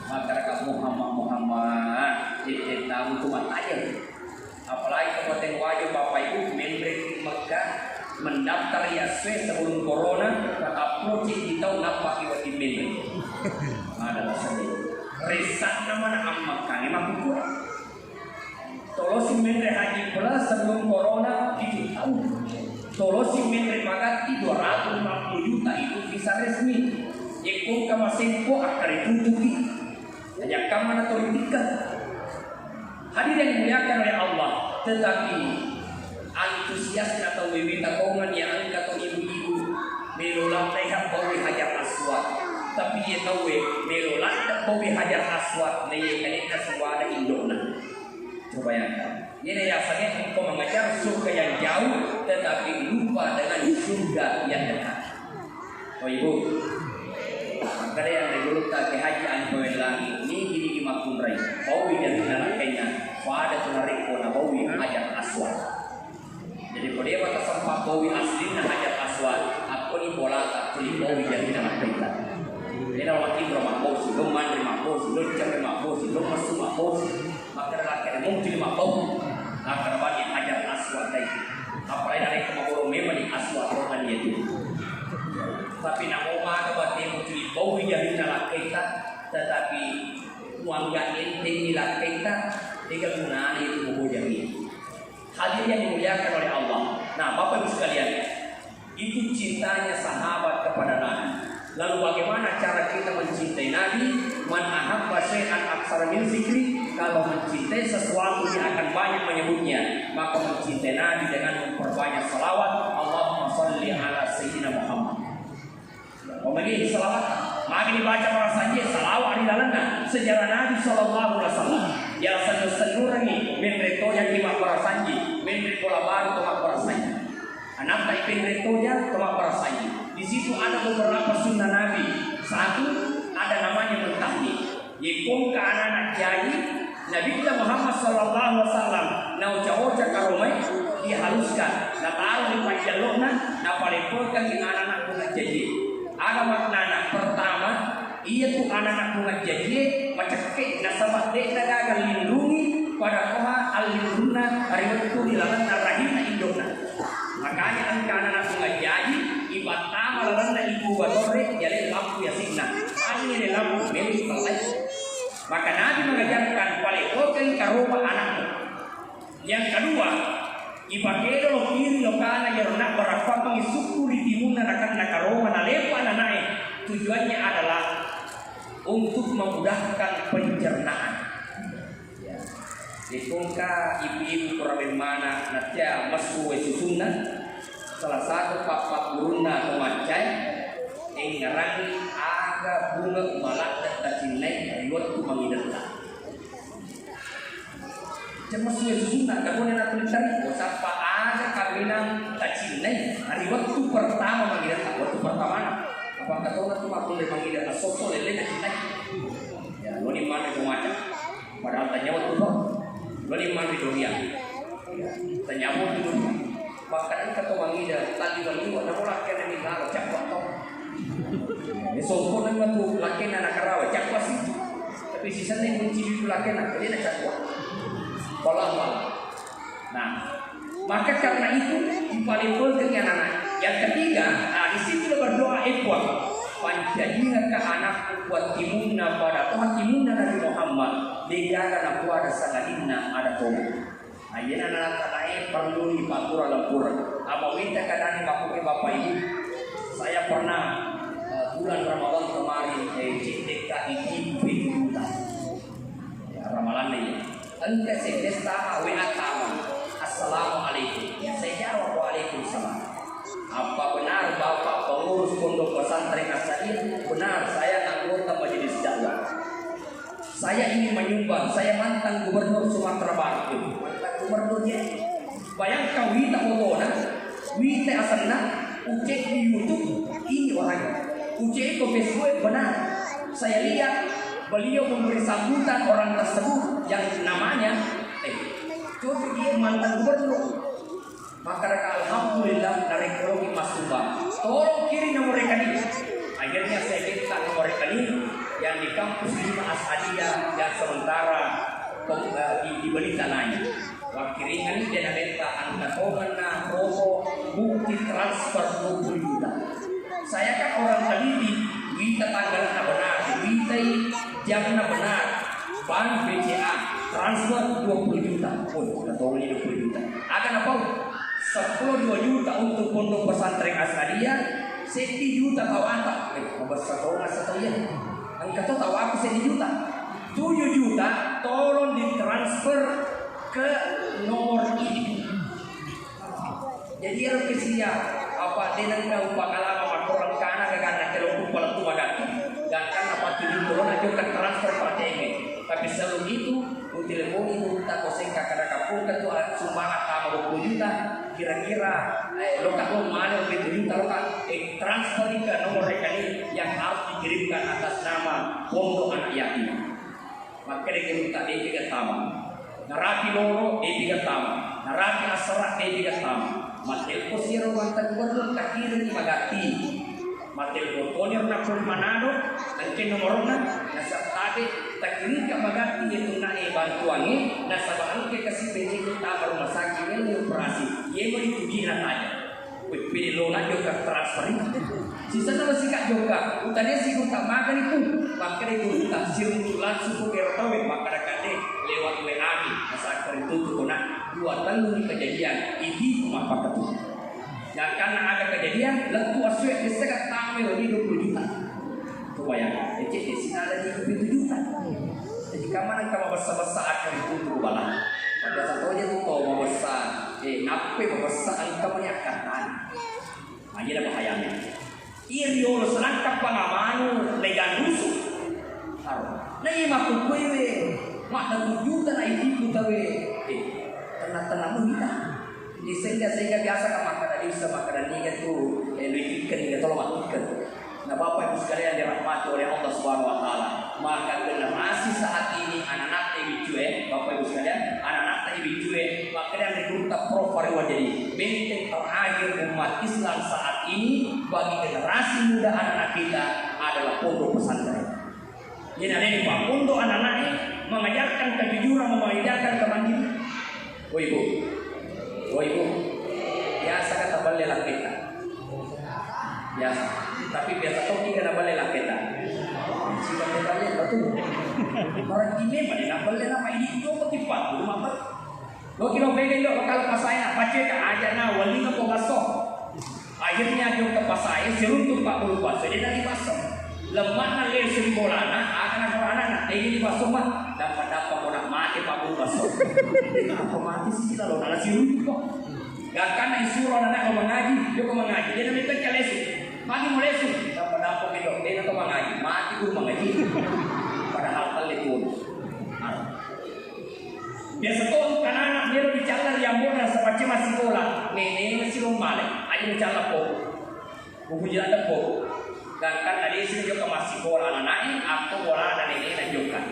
Masyarakat Muhammad itu tahu cuma aja. Apalagi kabupaten wajib Bapak Ibu memberi Mekah mendaftar IASW sebelum corona ke approach di tahun apa iwat memberi. Ada sendiri. Resan nama amat kan emang buku. Tolosin memberi haji pula sebelum corona itu tahun. Tolosin memberi pagat 250 juta itu visa resmi. Ikut kama sempo akar ditutupi. Hanya kamana politika. Hadir yang dimuliakan oleh Allah, tetapi antusias atau bibita kongan yang angkat atau ibu-ibu melulang lehat bawi hajar aswad. Tapi dia tahu melulang bawi hajar aswad neye kanita semua ada indona. Coba yang ini rasanya engkau mengejar surga yang jauh, tetapi lupa dengan surga yang dekat. Oh ibu, maka yang dulu tak haji anpoin lagi ini gini dimakun rai. Bawi dan anaknya pada tunarik pun bawi hajar aswad. Jadi kalau dia kata sempat bawi asli na hajar aswad, aku ni bola tak tuli bawi jadi anaknya. Dia orang Ibrahim makosi, lo mandri makosi, lo cakap makosi, lo masuk makosi. Maka laki mungkin makosi, akan banyak hajar aswad tadi. Apalagi dari kemauan memang di aswad orang dia itu. Tapi nak oma kepada mungkin bawi jadi anaknya, tetapi uangnya ente milik kita, tiga gunaan itu bawa jadi. Hadir yang dimuliakan oleh Allah. Nah, Bapak Ibu sekalian, itu cintanya sahabat kepada Nabi. Lalu bagaimana cara kita mencintai Nabi? Man ahabba syai'an aktsara min zikri. Kalau mencintai sesuatu yang akan banyak menyebutnya, maka mencintai Nabi dengan memperbanyak salawat. Allahumma shalli ala sayyidina Muhammad. Memilih salawat, maka dibaca para saja salawat di dalamnya sejarah Nabi Sallallahu Alaihi Wasallam. Yang senu-senu ini memberi yang lima para sanji, memberi pola baru tomak para sanji. Anak tak memberi toya tomak para sanji. Di situ ada beberapa sunnah Nabi. Satu ada namanya mentahni. Yaitu ke anak-anak kiai Nabi kita Muhammad Sallallahu Alaihi Wasallam. Nah ucawoca karomai dihaluskan. Nah taruh di pajalokna. Nah paling-paling di anak-anak bunga jadi. Ada makna pertama, ia tu anak-anak bunga jadi macam kek nasabah dek gagal lindungi pada koha al-linduna hari waktu di lalan rahimna indona. Makanya angka anak-anak bunga jadi ibat tama lalan ibu watore jadi lampu yasinna. Ini adalah lampu milik Allah. Maka Nabi mengajarkan paling oke karoma anakmu. Yang kedua, ibadah lo kiri lo kanan yang nak berapa mengisuku di timun akan nakaroma nalepa nanai. Tujuannya adalah untuk memudahkan pencernaan. Ya. Ditungka ibu-ibu kuramin mana natya masuk susunan. Salah satu papak guruna kemacai yang ngerangi aga bunga malak dan cinai riwat mengidenta. Cemas susunan kamu nak tulisan siapa ada kawinan tak cinai hari waktu pertama mengidenta waktu pertama. Apa kata orang tu aku memang tidak sosok lele nak cintai. Ya, lo ni mana kemacam. Padahal tanya waktu tu, lo ni mana di dunia. Tanya waktu tu. Bahkan kata mangida tadi bagi wa namu laki na ni garo cakwa to. Sosok nang waktu laki na nakarawa cakwa sih. Tapi sisa ni kunci di laki na jadi nak cakwa. Walau. Nah, maka karena itu dipalipulkan anak-anak. Yang ketiga, di situ berdoa ikhwan. Panjadilah ke anakku buat timunna pada Tuhan timunna Nabi Muhammad. Dijaga aku ada sangadina ada Tuhan. Ayana anak naik perlu dipakura lempur. Apa minta kadang bapak bapak ibu. Saya pernah bulan Ramadan kemarin CTK ibu bulan. Ya ramalan ini. Engkau sedesta WA tamu. Assalamualaikum. Saya jawab waalaikumsalam. Apa benar Bapak pengurus pondok pesantren As-Said? Benar, saya anggota majelis dakwah. Saya ingin menyumbang. Saya mantan gubernur Sumatera Barat. Mantan gubernurnya. Bayangkan wita fotonya, wita asalnya, ucek di YouTube ini orangnya. Ucek ke Facebook benar. Saya lihat beliau memberi sambutan orang tersebut yang namanya coba dia mantan gubernur. Maka alhamdulillah dari ekonomi Mas Tuba, tolong kirim nomor rekening. Akhirnya saya minta nomor rekening yang di kampus 5 Asadiyah yang sementara dibeli tanahnya. Wakiringan ini dia minta angka tomanna robo bukti transfer 20 juta. Saya kan orang teliti, wita tanggalnya benar, wita jamnya benar, bank BCA transfer 20 juta. Oh, udah tahu ini 20 juta. Akan apa? 10 juta untuk pondok pesantren Asadiyah, 10 juta tawata. Besar tahu nggak satu ya? Angka tuh tahu aku 10 juta. 7 juta tolong ditransfer ke nomor ini. Jadi harus kesia apa dengan kau pengalaman orang kana karena kalau kepala tua dan kan apa tujuh corona juga transfer partenge. Tapi sebelum itu telepon itu tak koseng kakak kapur itu sumbangan tamu 20 juta kira-kira lo tak lo mana 20 juta lo kan transfer ke nomor rekening yang harus dikirimkan atas nama pondok anak yatim. Maka dia minta dia tamu. Narati loro dia tamu. Narati asra dia tamu. Matel posiro mantan gubernur takir ni magati. Matel botonir na pun Manado angke nomorna nasabtabe takir ka magati itu na bantuannya nasabang ke kasih benefit ta rumah sakit ni operasi. Ye mo dituji na tanya. Pilih na juga transfer. Sisa na masih kak juga. Utanya sih gua tak makan itu. Makanya gua tak siru langsung ke rotawe maka kade lewat WA ni masa itu tuh kena 2 tahun kejadian ini cuma apa tuh. Dan karena ada kejadian lentu aswek disekat tamu di 20 juta. Kebayang, di sini ada di 20 juta. Jadi kamar kamu besar-besar akan itu balang. Pada satu aja tuh mau besar, nape besar kamu ni akan tahan. Aja ada bahayanya. Irio selangkap pengamanu legan rusuh. Nah ini makhluk kue, mak 7 juta na itu tawe. Tenang-tenang kita. Di sehingga biasa kan makanan bisa makanan ini kan tuh ikan ini tolong ikan. Nah Bapak Ibu sekalian dirahmati oleh Allah Subhanahu Wa Taala. Maka generasi saat ini anak-anak ibijue, Bapak Ibu sekalian, anak-anak ibijue, maka yang diminta profil jadi benteng terakhir umat Islam saat ini bagi generasi muda anak-anak kita adalah pondok pesantren. Jadi ada di pondok anak-anak ini mengajarkan kejujuran, mengajarkan kemandirian. Oh ibu, biasa kata balelah kita, biasa. Tapi biasa toki kena balelah kita. Siapa kita balik betul? Orang ini mana nak balelah apa ini itu ketipat, belum apa? Lo kira pegang lo kalau pasaya, pace kan aja na wali na pogasok. Akhirnya dia ke pasaya seruntuk 40 pasaya dia dari pasok. Lemah na le seribolana akan anak nak ini di pasok mah dapat orang mati 40 pasok. Apa mati sih kita lo nana seruntuk kok. Gak karena isuruh anak kau mengaji, dia kau mengaji, dia namanya kerja lesu, pagi mau lesu, dapat itu, dia kau mengaji, mati pun mengaji, padahal hal itu, biasa tuh kan anak dia bicara yang bodoh seperti masih sekolah, nenek masih rumah, aja bicara buku jalan po, dan kan tadi sini juga masih sekolah anak, aku bola dan nenek juga.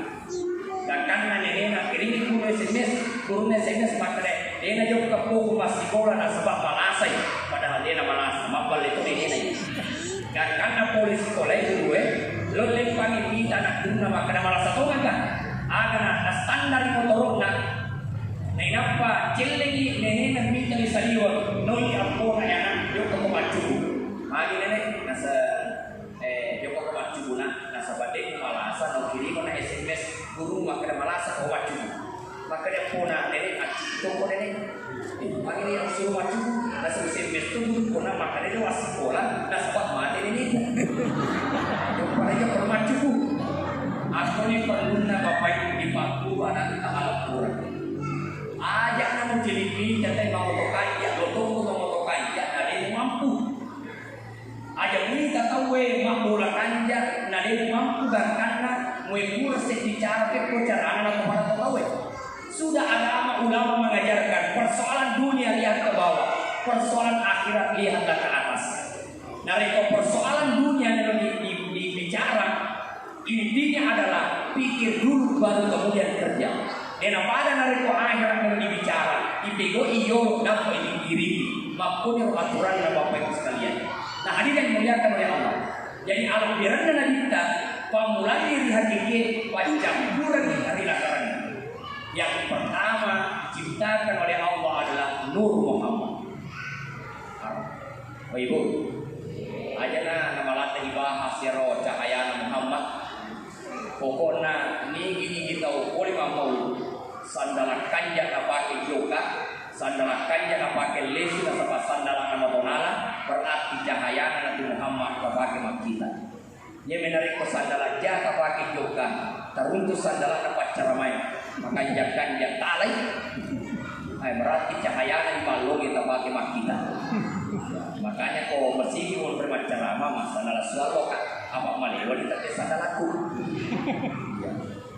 Dan karena nenek nak kirim guru SMS makanya dia juga kepuku masih sekolah dan sebab malasai padahal dia malas mabal itu nenek. Dan karena polisi sekolah itu lo lempang ini anak guna makanya malas atau enggak ada nak standar motornya nenek apa celengi nenek nak minta disaliwan noi apa anak juga kemaju lagi nenek nasa juga kemaju nasa badai malasan no kirim mana SMS guru maka ada malasa maju maka dia puna nenek acik toko nenek pagi ni yang suruh maju nasa SMS tu guru puna maka dia wasik sekolah nasa buat mati nenek yang pada dia maju aku ni perlu nak bapak ibu di paku anak kita alat kurang ajak namun jadi ni jangan mau tokai ya lotong mau tokai ya ada yang mampu aja minta tahu mampu lah kanja ada yang mampu dan karena mula bicara cara anak kepada tahu sudah agama ulama mengajarkan persoalan dunia lihat ke bawah persoalan akhirat lihatlah ke atas dari persoalan dunia yang dibicara intinya adalah pikir dulu baru kemudian kerja. Dan pada nariko akhirat yang dibicara, ipigo iyo dapat diri, maupun yang aturan dan bapak ibu sekalian. Nah, hadir yang dimuliakan oleh Allah. Jadi alhamdulillah Nabi kita pemulai diri hakiki wajah bulan hari lakaran. Yang pertama diciptakan oleh Allah adalah Nur Muhammad. Oh ibu, aja nama latih bahas ya roh cahaya Muhammad. Pokoknya ini kita boleh mau sandalan kanja pakai joka, sandalan kanja pakai lesu dan sandalan nama tonala berarti cahaya Nabi Muhammad pakai makita. Dia menarik ke sandalan jaka pakai joka, teruntuk sandalan dapat ceramai, maka kanja talai. Berarti cahaya Nabi malu kita pakai makita. Makanya kau meskipun berceramah masalah suara apa maliwan kita kesadaranku.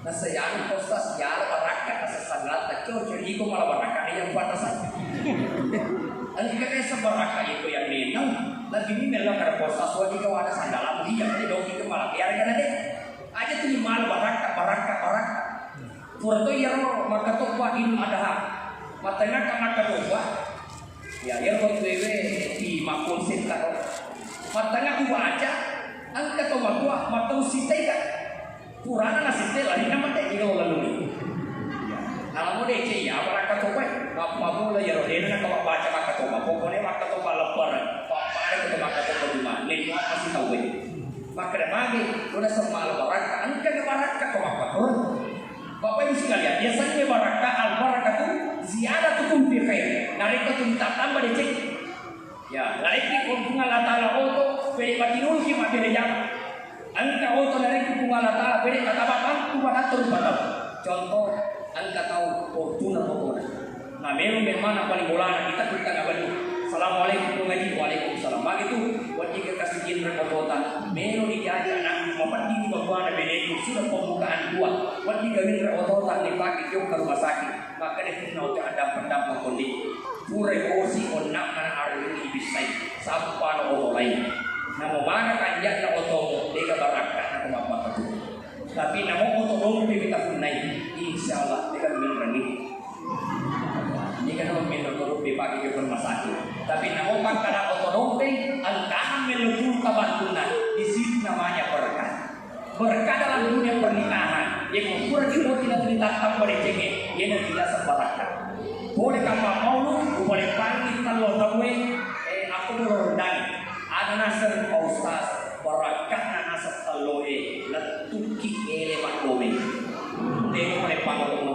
Nah saya postas ya barakat sesalat kecil jadi kau malah barakat yang batasan. Dan jika sebaraka itu yang minang, lagi ini memang ada postas wajib kau ada sandalan dia jadi dong itu malah biar kan ada. Aja tuh malah barakat. Purto yang maka tuh ilmu ada matanya karena kedua. Ya, yang waktu di makul sita, matanya aku baca, angkat tu makua, matau sita kan, purana nasi sita lagi nama teh juga lalu. Kalau mau deh ya, apa tu kan, mamu lah ya, dia nak baca maka tu, pokoknya maka tu lepar, apa itu maka tu cuma, ni masih tahu maka dah bagi, udah semua lebaran, angkat lebaran kau apa tu? Bapak ibu sekalian, biasanya barakah al-barakah itu ziyadatukum fi khair. Narika tu minta tambah dicek. Ya, narika kuntungan Allah Ta'ala auto pede batinul ki ma pede jam. Angka auto narika kuntungan Allah Ta'ala pede kata bapak tu badatur batal. Contoh angka tahu fortuna pokoknya. Nah, memang paling bola kita enggak balik. Assalamualaikum ngaji waalaikumsalam. Begitu wajib kita kasih rekototan. Melo dijaga nak mapandi bawa na beneku sudah pembukaan dua. Wajib gawin rekototan dipakai jauh ke rumah sakit. Maka dia kena ada pendapat kondisi. Pure kosi onak mana arwini ibisai. Sampai no lain. Namo mana kanjak na oto dega barakat na kumapa tu. Tapi namo oto dong kita punai. Insyaallah dega minrani. Jika nama menurut bagi ke rumah sakit, tapi nama pangkala otonompe angkana menuju kebantunan di situ namanya berkah. Berkah dalam dunia pernikahan yang ukuran itu tidak ditatap pada cengeng, yang tidak sebarakah. Boleh kapal mau boleh panggil kalau tahu aku berordani. Ada nasir pausas berkah nasir taloe letuki elemat dome. Tengok boleh panggil mau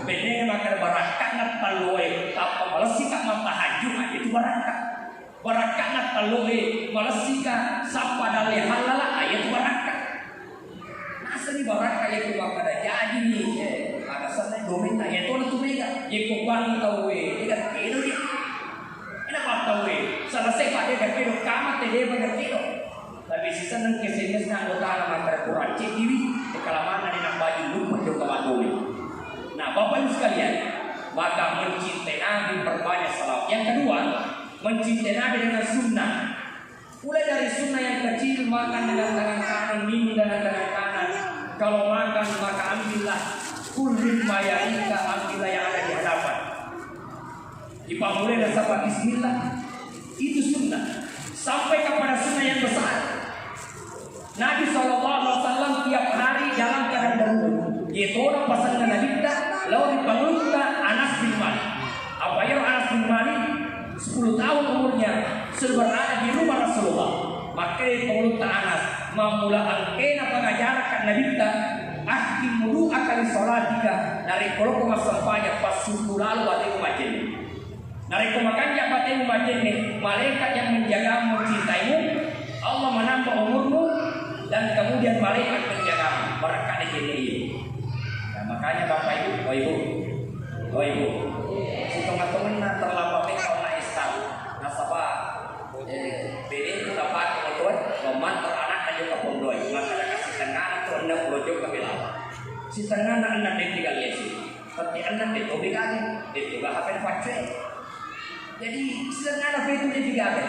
bener makan barakat nak taloi apa malah sikap mantahaju itu barakat nak taloi malah sikap sapa dalih halala ayat barakat asli barakat yang cuma pada jadi ni ada sana domain ya tu tu mega ye kubang tahu dia kira dia kenapa tahu selesai pada dia kira kamat dia benar kira tapi sisa nang kesenes na utara makan Quran cek diwi kalaman ada nak baju lupa juga domain. Nah, Bapak Ibu sekalian, maka mencintai Nabi berbanyak salawat. Yang kedua, mencintai Nabi dengan sunnah. Mulai dari sunnah yang kecil, makan dengan tangan kanan, minum dengan tangan kanan. Kalau makan, maka ambillah kulin mayarika, ambillah yang ada di hadapan. Dipamulai dan sahabat bismillah. Itu sunnah. Sampai kepada sunnah yang besar. Nabi SAW tiap hari dalam keadaan darurat. Yaitu orang pasangan Nabi kita lalu dipanggilta Anas bin Malik. Apa yang Anas bin Malik 10 tahun umurnya sudah berada di rumah Rasulullah. Maka dipanggilta Anas memula angkena pengajaran Nabi kita ahkim mudu akan sholatika dari kalau kau sampainya pas subuh lalu atau majin. Dari kemakan jabat yang majin malaikat yang menjaga mencintaimu Allah menambah umurmu dan kemudian malaikat menjagamu berkat di sini. Makanya Bapak Ibu, si teman-teman terlambat kalau naik start, nasabah, beri itu dapat kemudian roman teranak aja ke pondoi, maka kasih tengah atau anda berujung ke belakang. Si tengah anda tinggal lesi, tapi anda itu begini, itu gak apa yang jadi si tengah itu dia begini.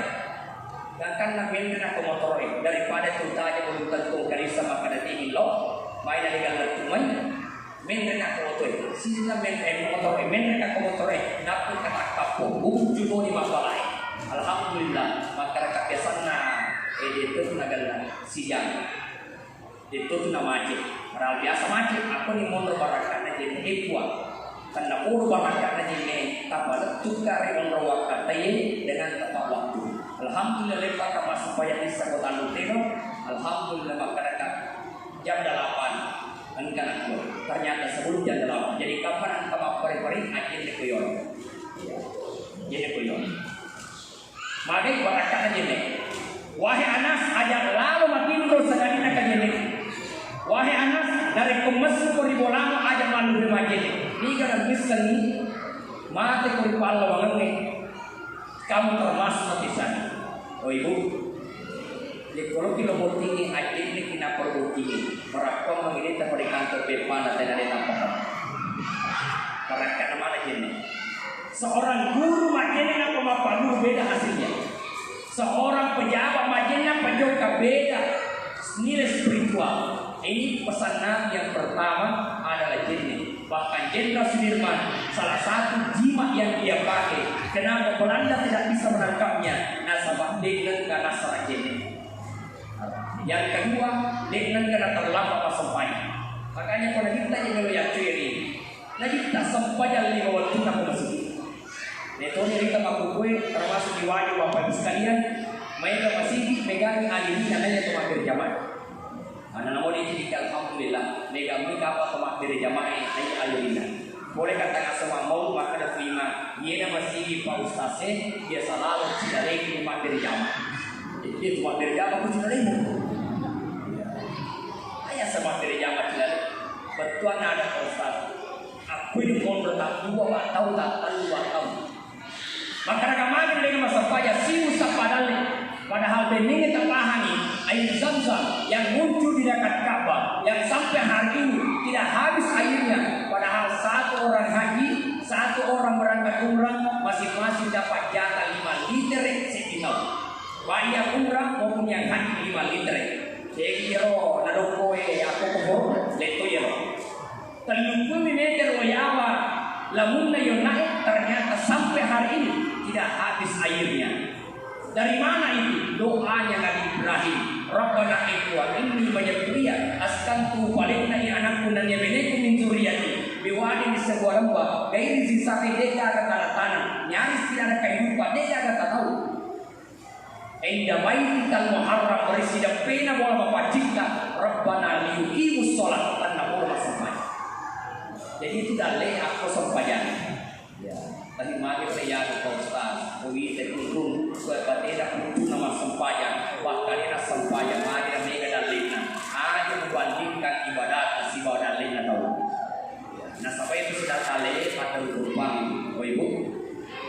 Dan kan nabi kena komotoroi daripada tu tanya belum tentu kali sama pada tinggi loh. Mai dari galat tumai, men reka komotor, sila men motor, men reka komotor, dapat kata kapo, judo di masalai. Alhamdulillah, masyarakat biasanya itu nagalan siang, itu tu nama macet. Padahal biasa macet, aku ni motor barakan aja ni kuat. Karena puru barakan aja ni, tapi tukar yang rawat katai dengan tepat waktu. Alhamdulillah lepas kami supaya bisa kota Lutero. Alhamdulillah masyarakat jam 8 enggan aku. Ternyata sebelum jam 8. Jadi kapan kamu pari-pari aja ni kuyon. Jadi kuyon. Mari barakan aja ni. Wahai Anas, ajak lalu makin terus sekali nak aja ni. Wahai Anas, dari kemes kuribolamo ajak malu di majid. Ini kan misal ni mati kuripalo banget ni. Kamu termasuk mati sana. Oh ibu, jadi kalau kita mau tinggi aja ni kita perlu tinggi. Merakam mengirim pada kantor bepan atau dari tempat. Merakam mana jenis? Seorang guru majenya apa mapalu beda hasilnya. Seorang pejabat majenya pejoka beda nilai spiritual. Ini pesan Nabi yang pertama adalah jenis. Bahkan Jenderal Sudirman salah satu jimat yang dia pakai. Kenapa Belanda tidak bisa menangkapnya? Nasabah dengan karena salah jenis. Yang kedua, dengan karena terlambat sampai. Makanya kalau kita yang melihat ciri, nah kita sampai yang lima waktu nak masuk. Neto ni kita makukui termasuk di wajib bapak ibu sekalian. Mereka masih megang alih namanya teman berjamaah. Anak namun ini alhamdulillah mereka apa teman berjamaah ini alihina. Boleh katakan semua mau maka ada terima. Dia masih Pak Ustaz dia selalu tidak lagi teman berjamaah. Dia teman berjamaah pun tidak lagi. Ayah sama berjamaah tidak lagi. Betul ada Pak Ustaz. Aku ini mau bertak 2 tahun tak 2 tahun. Maka ragamagan dengan masa paya simu sapadali. Padahal benih kita pahami air Zam-Zam yang muncul di dekat Ka'bah yang sampai hari ini tidak habis airnya. Padahal satu orang haji, satu orang berangkat umrah masing-masing dapat jatah 5 liter setiap. Baik yang umrah maupun yang haji 5 liter. Sekiro nadokoe aku kebor leto ya. Telungku meter wayawa lamunna yon naik ternyata sampai hari ini tidak habis airnya. Dari mana itu? Doanya Nabi Ibrahim. Rabbana inni majaburiya askantu walidna anakku dan yabeneku min zuriyati biwadin di sebuah lembah gairi zisati deka ada tanah nyaris tidak ada kehidupan deka ada tahu. Inda baitikal muharram berisi dan pena bola bapak cipta Rabbana liyuqimus sholat tanah bola sampai. Jadi itu dalih aku sampaian. Tadi mari saya Pak Ustaz, bagi teknikun supaya tidak muncul nama sampaian, bahkan ini sampaian mari mereka dalihna. Ada membandingkan ibadat si ibadat dalihna tahu. Nah sampai itu sudah dalih pada berubah, ibu.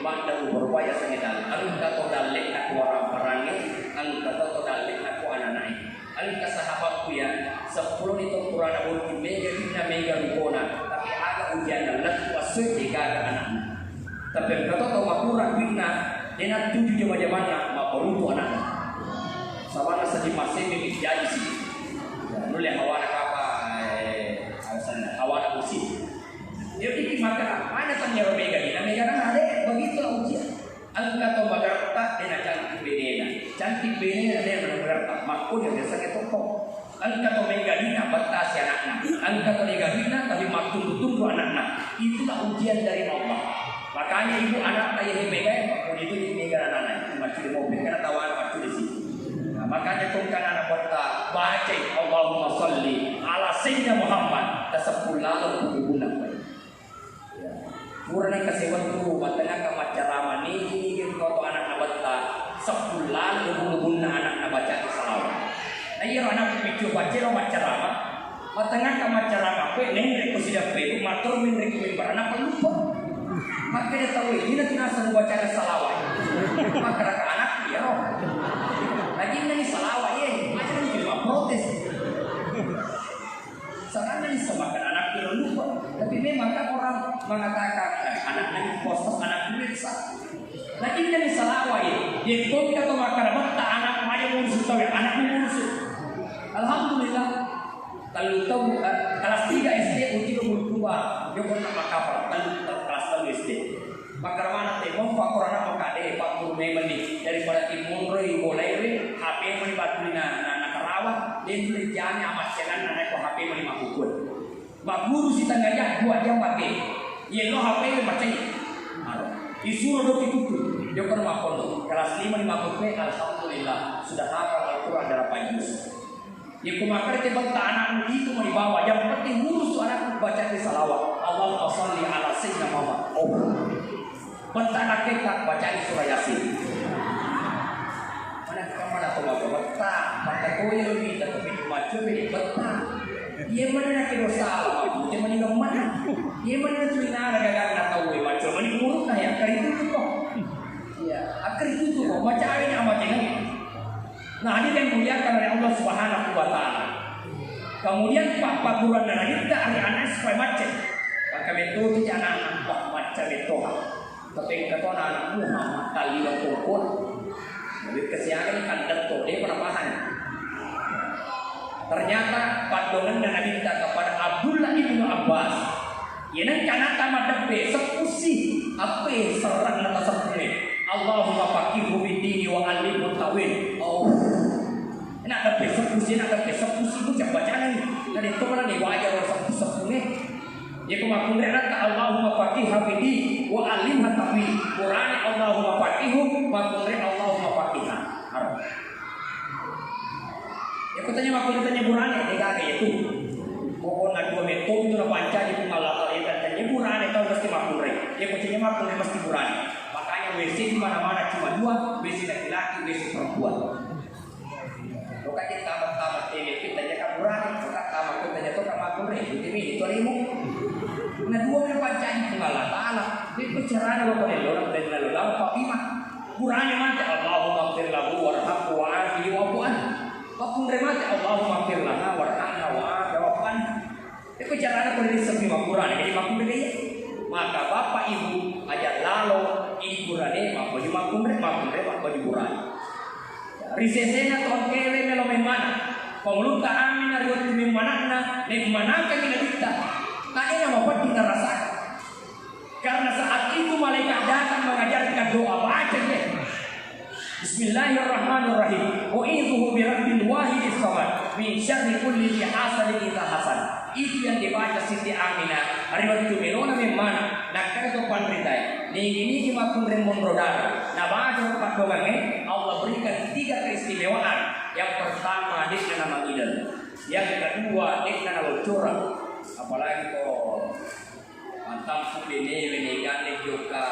Pada berubah ya sangat. Angka to dalih aku orang perangi, angka to dalih aku anak-anak. Angka sahabatku ya 10 itu Quran abun mega rukona, tapi ada ujian dan wasui tiga anak-anak. Tapi kata tahu makuran bina dengan 7 jam-jamana maporutu anak. Sabana sedih masih mimpi jadi sih. Nulis hawana apa alasan hawana kursi. Dia pikir maka mana tanya Omega ini? Omega kan ada begitulah ujian. Angka tahu magarta dengan cantik benena. Cantik benena dia magarta. Makun yang biasa kita toko. Angka tahu Omega ini batasi anaknya. Angka tahu Omega ini tapi makun tunggu anaknya. Itulah ujian dari Allah. Makanya ibu anak ayah megang, waktu itu di megang anak-anak, cuma curi mobil karena tahu anak waktu di situ. Nah, makanya kongkan anak berta baca Allahumma sholli ala sayyidina Muhammad tasabbulahu berguna. Kurang kasih waktu, matanya ke macarama ni kalau anak berta sabbulahu berguna anak baca salawat. Nah iya anak picu baca lo macarama, matanya ke macarama, kue neng sudah pedu matur min rekomend anak lupa. Maka dia tahu ini nanti nasa baca salawat. Maka anak dia roh. Lagi ini salawat ya, macam ni cuma protes. Sekarang ini semakan anak dia lupa. Tapi memang kan orang mengatakan anak ini postos anak ini sah. Lagi ini salawat ya. Dia pun kata makan tak anak macam musuh tahu anak musuh. Alhamdulillah. Kalau tahu kelas 3 SD uji berubah, dia pun nak kapal. Kelas 3 SD. Maka mana tembok pak korana makade pak guru memeli daripada timun roi boleh HP meni batulina na karawat dia tulis jani amat selan na ko HP meni makukun. Mak guru si tangganya buat dia pakai. Ye no HP macam ni. Disuruh dok itu dia kan makon kelas 5 ni makukun alhamdulillah sudah hafal Al-Qur'an dari payus. Dia kumakar tebang anak itu mau dibawa. Yang penting ngurus anak baca di salawat. Allahumma sholli ala sayyidina Muhammad. Oh. Pentana kita baca di surah Yasin. Mana tu betah. Maka kau yang lebih tapi macam ini betah. Dia mana nak dosa Allah. Dia mana mana. Dia mana tu ina ada nak tahu macam mana urut lah ya. Akar itu tu kok. Ya, akar itu tu kok. Macam ini amat ini. Nah, ini yang dimuliakan oleh Allah Subhanahu wa taala. Kemudian Pak Guruan dan kita anak-anak supaya macam. Maka metode anak-anak macam itu. Tapi kata anak Muhammad kali yang pokok. Jadi kesiangan kan datuk dia penampahan. Ternyata padongan dan minta kepada Abdullah ibnu Abbas. Yang kana tamat depe sepusi apa serang nata sepune. Allahumma faqihu bid-dini wa 'allimhu tawil. Oh. Nak depe sepusi itu bacaan ni. Dari tu mana ni wajar orang sepune. Ya kumakun rena ka Allahumma faqihu bid-dini wa 'allimhu tawil. Quran Allahumma faqihu makun Allahumma faqiha. Arab. Ya katanya makun tanya Quran ya kayak itu. Pokok nak dua metode itu nak baca di pengalat itu tanya Quran itu mesti makun re. Ya katanya makun mesti Quran. Makanya WC di mana-mana cuma dua, WC laki-laki, WC perempuan. Bukan kita tamat TV tanya ka Quran, bukan tamat tanya tu ka makun re. Ini limu. Nah dua yang baca di pengalat Allah. Ini pencerahan apa ni orang dari lalu Pak Bima. Quran yang mati Allahumma ighfir lahu warhamhu wa'afihi wa'fu anhu. Waktu mati Allahumma ighfir lana warhamna wa'afihi wa'fu anhu. Itu caranya kalau disebut Quran jadi makun dia. Maka bapak ibu ajak lalu ini Quran maka di makun maka di Quran. Risesena ton kele melo memana. Pengluka amin ari waktu memana nek mana kan kita. Kayaknya mau kita rasakan. Karena saat itu malaikat datang mengajarkan doa baca dia. Bismillahirrahmanirrahim. U'idzuhu birabbil wahidis samad min syarri kulli hasadin idza hasad. Itu yang dibaca Siti Aminah. Hari waktu melona memana nak kau pandritai. Ini makun remon rodar. Nah baca empat doang Allah berikan 3 keistimewaan. Yang pertama dia nama idan. Yang kedua dia nama curang. Apalagi kau mantap subene wenegane joka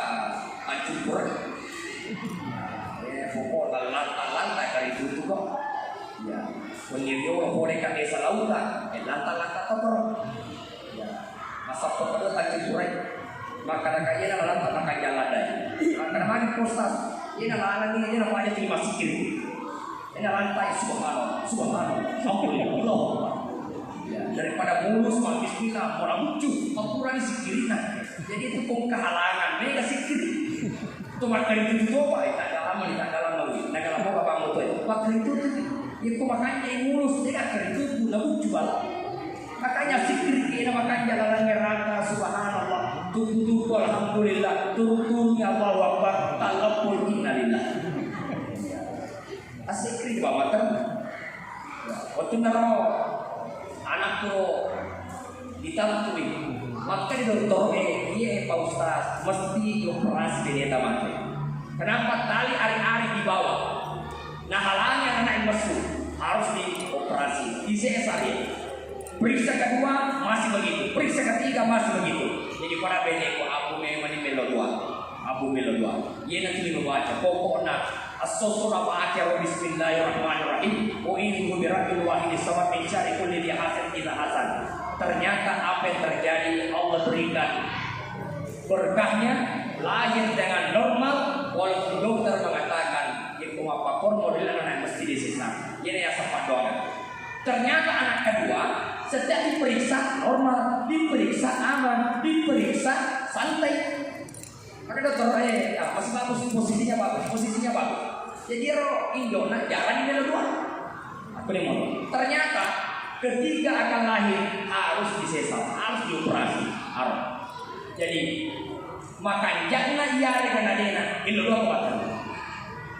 ancur. Pokok lantai kali itu kok. Ya, penyedio boleh kan desa lautan, lantai kotor. Ya, masa kotor ancur. Maka kayaknya lantai makan jalan dah. Maka mana prostat? Ini lantai ini namanya terima sikir. Ini lantai subhanallah, alhamdulillah. Ya, daripada mulus mal bismillah orang lucu Al-Qur'an sikirina. Jadi itu pun kehalangan mega sikir. Itu makan itu coba tak dalam lagi. Nak dalam apa bang motor. Waktu itu makanya yang mulus dia akan itu lucu banget. Makanya sikir kita makan jalannya rangka subhanallah. Tutup alhamdulillah. Turunnya Allahu akbar. Talaqul innalillah. Asikri bawa kan. Waktu naro anak pro ditantui maka di dokter dia Pak Ustaz mesti operasi dia tamat. Kenapa tali ari-ari dibawa? Nah halangnya anak yang masuk harus dioperasi di CSR. Periksa kedua masih begitu, periksa ketiga masih begitu. Jadi para beneko abu memang melodua. Ia nanti membaca pokoknya as-sosura ba'akhiru bismillahirrahmanirrahim wa innahu birabbil wahidis samad min syarri kulli hasadin idza hasad. Ternyata apa yang terjadi Allah berikan berkahnya lahir dengan normal walaupun dokter mengatakan itu apapun model anak mesti disisam. Ini yang sempat doa. Ternyata anak kedua setiap diperiksa normal, diperiksa aman, diperiksa santai. Maka dokter masih bagus posisinya bagus. Jadi roh Indona jalan di luar. Aku mau. Ternyata ketika akan lahir harus disesar, harus dioperasi. Harus. Jadi makan jangan ia dengan adena ini dua kuatan.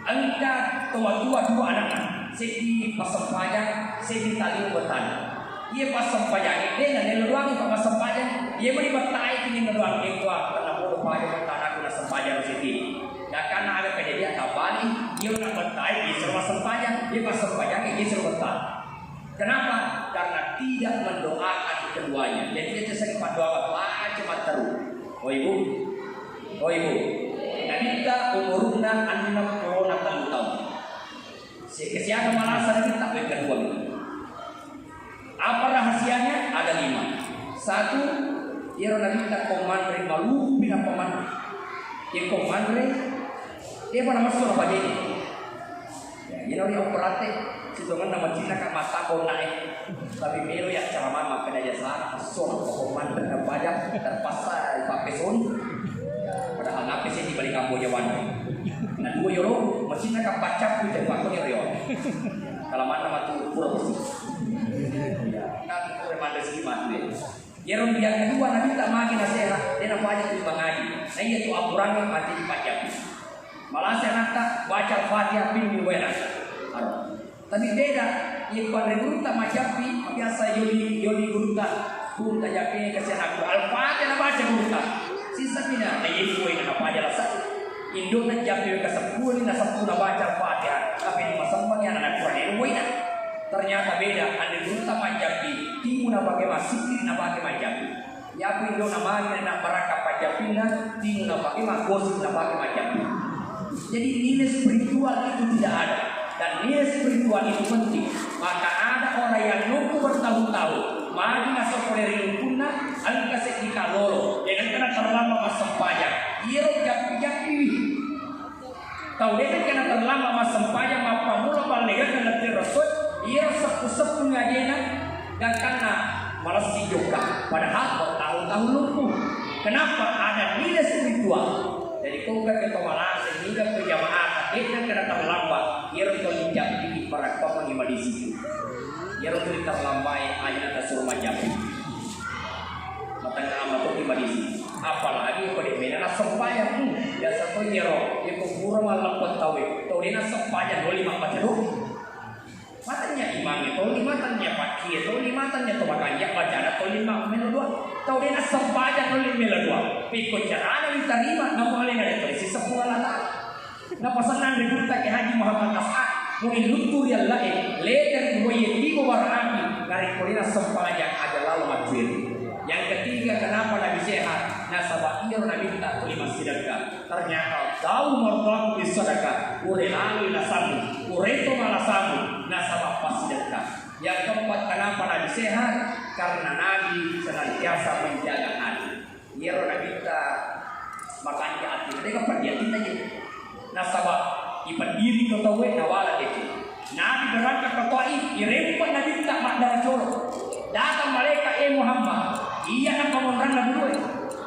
Angka tua dua anak, segi pasempayang, segi tali bertani. Ia pasempayang dengan neluang itu pasempayang. Ia beri bertai ini neluang itu karena bodoh payah bertanah guna sempayang segi. Ya karena ada kejadian tabali, dia nak bertai di semua sempayang, dia pasempayang ini semua bertai. Kenapa? Karena tidak mendoakan keduanya. Jadi dia sering berdoa cuma terus. Oh ibu, Nabita umurna 60 tahun. Kesiaga malasan kita berikan dua ini. Apa rahasianya? Ada 5. 1, ia Nabita komandre malu bina komandre. Yang komandre dia pernah masuk apa jadi? Ya, ini orang operate. Sidongan nama Cina kan mata kau naik, tapi melo ya cara mama kena jasa masuk komandre terpajak terpaksa pakai son. Padahal nape sih di balik kambo Jawan. Nah 2 euro mesin nak baca pun jadi faktor euro. Kalau mana matu pura bersih. Kan pura mana sih mati. Yang kedua nanti tak makin nasihat, dia nak baca tu bangai. Nah ia tu apuran mati dipajak. Malah saya nak baca Fatihah bin Wena. Tapi beda, yang pada guru tak macapi biasa Yoli guru tak pun tak japi kasih aku Al-Fatihah baca guru tak. Sisa pina na Yesu ay nakapadala sa Indo na japi ka sa puli na sa puna baca Fatihah tapi di masambang yan na Quran na ternyata beda anda dulu sama japi timu na pakai masih na pakai majapi ya Indo na magi na baraka pajapina timu na pakai magosip na pakai majapi. Jadi nilai spiritual itu tidak ada dan nilai spiritual itu penting. Maka ada orang yang nunggu bertahun-tahun mari masuk oleh punna angka sekitar lolo dengan kena terlambat masuk pajak ia japi tahu dia kena terlambat masuk pajak apa mula balik kena terusut ia sepu ngajena dan karena malas juga padahal bertahun-tahun lumpuh. Kenapa? Ada nilai spiritual. Jadi kau ke malas sehingga berjamaah dia kena terlambat ia kalau japi para kau mengimal di situ. Ya Rasul terlambai ayat atas rumah japi. Matanya amat tu di apalagi pada mana sempayang ya satu jero yang kubur malam petawi tahu dia sempayang 25 pacaru matanya imam itu 5 matanya paki itu 5 matanya tu makanya bacaan tu 5 melu 2 tahu dia sempayang 5 melu 2 pikir cara diterima nama oleh ada tulis sepuala na pasanan dibuta ke Haji Muhammad Nas'ad mungkin lutur yang lain leher di warami dari kulina sempayang adalah lemah. Yang ketiga kenapa Nabi sehat nasabah iya Nabi tak terima sedekah ternyata tahu mordaku di sedekah urelali nasamu ureto malasamu nasabah pas sedekah. Yang keempat kenapa Nabi sehat karena Nabi senantiasa menjaga hati iya Nabi tak makanya hati mereka perdiatin aja nasabah ipan diri kau tahu nawala itu Nabi berangkat ke Taif irempat Nabi tak makdara colo datang mereka Muhammad iya nak pemerintah na dulu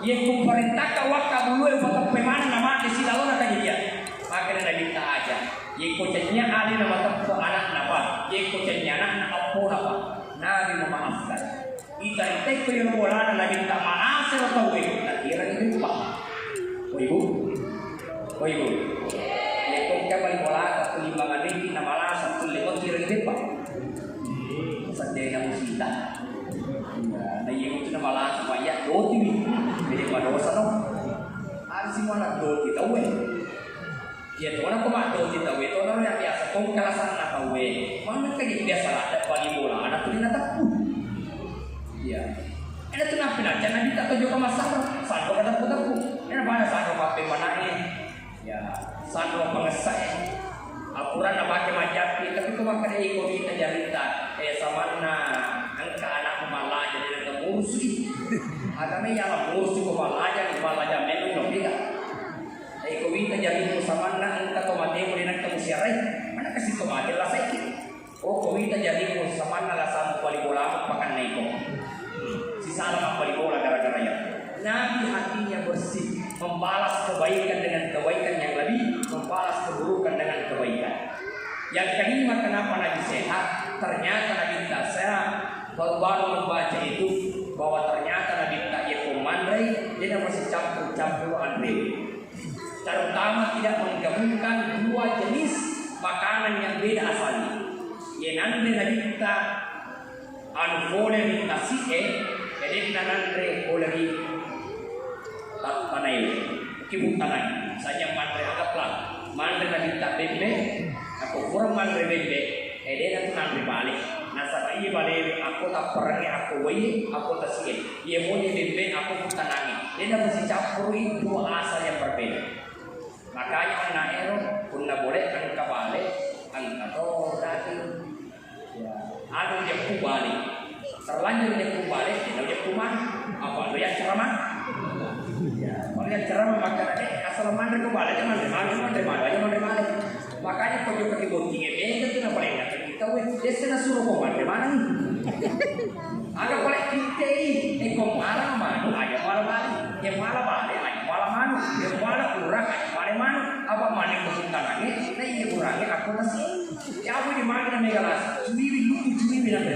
ia kumperintak wakka dulu untuk pemana nama di silalona tadi dia maka Nabi tak aja ia kucenya ali nama tempat anak napa ia kucenya anak na apa napa Nabi memaafkan ita itu yang bola Nabi tak maaf atau tak kira itu pak ibu balik bola atau limbangan ini nama alasan tulis kira gitu pak sadenya musita na iya itu nama alasan pak ya doti jadi pada dosa dong ada semua anak doti tahu ya tuh orang kok doti tahu itu orang yang biasa kong kalasan anak tahu mana kayak biasa ada balik bola anak tuh nata ya ada tuh napi nanti nanti tak tahu juga masalah satu kata putaku ini apa ada satu pakai mana ini ya satu pengesai Al-Quran nak pakai majapi tapi kau makan ikut kita jarita sama angka anak malah jadi nak mursi agama yang mursi kau malah memang lebih ikut kita jadi sama angka kau mati boleh nak musiarai mana kasih kau mati lah saya kau kita jadi sama lah sama balik bola makan naik si salah balik bola gara-gara ya Nabi hatinya bersih membalas kebaikan dengan kebaikan yang lebih membalas keburukan dengan kebaikan. Yang kelima kenapa Nabi sehat ternyata Nabi tak sehat baru membaca itu bahwa ternyata Nabi tak ya komandai dia masih campur Andre. Terutama tidak menggabungkan dua jenis makanan yang beda asalnya. Ya nanti Nabi kita boleh minta jadi nanti boleh tanai kibut tanai saja mandre anggaplah mandre Nabi tak bebe aku kurang mandre bebe dia nanti balik. Nah saat ini balik aku tak perangnya aku aku tak sikit. Ia mau bebe aku tanangi. Dia mesti campuri dua asal yang berbeda. Makanya anak ero pun boleh angka balik angka daging. Ada yang kubalik. Terlanjur dia kembali, dia kuman, apa dia ceramah? Ya, kalau dia ceramah maka asal mandre kembali aja mandre mana. Makanya kau juga kebuntingan, itu nak boleh nak kita, dia sudah suruh kau mandre mana ni? Agak boleh kita ini, kau malah mana? Ayam malah balik, yang malah balik, ayam malah mana? Yang malah kurang, ayam malah mana? Apa mana yang berhutang lagi? Nah ini kurangnya aku masih. Ya aku di mana nak megalas? Cumi nanti.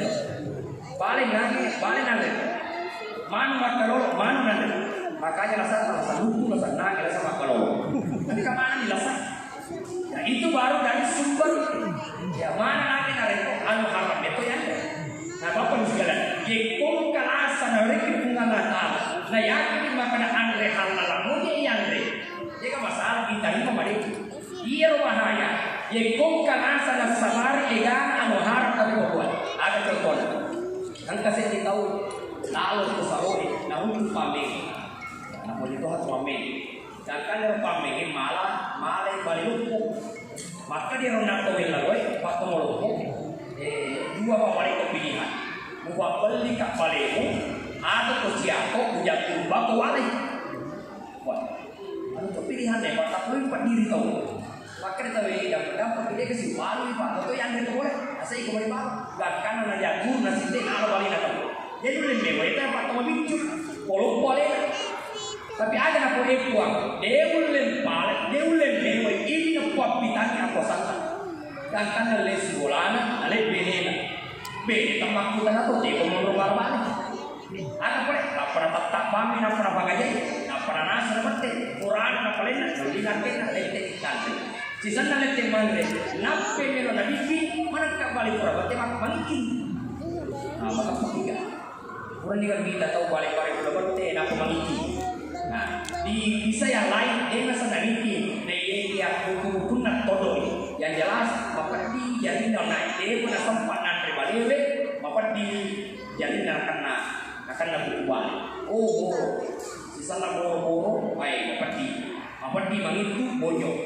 Balik nanti, mana nanti. Makanya rasa lugu, rasa nangis, rasa makalolo. Tapi kemana dilasak? Ya itu baru dari sumber. Ya mana lagi nareko anu haram itu ya. Nah bapak sekalian, jekong kalasa nareki bunga natal. Nah yakin makana andre halal mungkin andre. Jika masalah kita ini kembali. Iya rumahnya. Jekong kalasa dan sabari egan anu haram tapi buat. Ada contohnya. Kan kasih kita tahu lalu itu sahuri, nah untuk pameng, nah boleh itu harus pameng. Jangan yang pameng malah balik lupu. Maka dia orang tahu yang lalu, pak tomolopo, dua balik kepilihan, buat beli kak balemu, atau kesiapo, bujak kurba ke wali. Wah, ada kepilihan deh, pak tapi pak diri tahu. Maka dia dapat dia kasih baru pak, atau yang dia boleh, asal ikut balik baru. Gakkan na jagur na sinte ala bali na tahu. Jadi boleh mewa itu apa toma bicu, polo boleh. Tapi ada na po ekuang, dia boleh mewa ini na po pitanya apa santa. Gakkan na les bolana, ale benena, bene tamakutan na to, dia komo bali. Ada boleh, tak pernah tak pami, tak pernah bagajai, tak pernah nasa na mati, Quran na palena, jadi nanti na lete kante. Sisan na lete mandre, nape melo na bibi, mana ka balik pura, bate mak balikin. Nah, maka ketiga, orang ni kan kita tahu balik pura bate, napa balikin. Nah, di bisa yang lain, dia masa nanti, dia buku nak todoi. Yang jelas, maka di jadi naik, dia pun sempat nanti balik, maka di jadi akan buku balik. Oh, boro, sisa na boro, baik, maka di mangitu bonyok.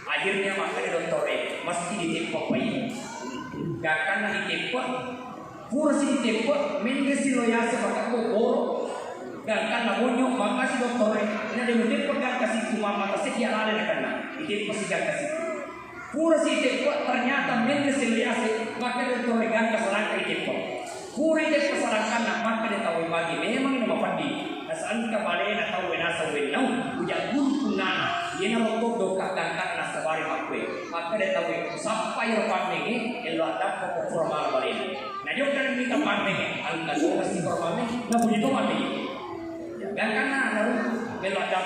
Akhirnya makanya doktore mesti ditepok bayi. Gak akan ditepok, kursi ditepok, mengisi loyase maka boro. Gak akan bonyok maka si doktore. Ini dia ditepok gak kasih cuma maka sekian ada karena ditepok si gak kasih. Kursi ditepok ternyata mengisi loyase maka doktore gak keselangka ditepok. Kursi ditepok keselangka maka dia tahu bagi memang ini mapandi. Nasaan kabale na tahu nasa wenau ujang punana. Ia nak doka gangkat nasa bari makwe. Maka dia tahu sampai rupa mengi elo ada pokok formal balik. Nah jauh kan minta pameng, angkat dua mesti formal mengi. Nah bunyi tu mati. Gangkat na naru elo ada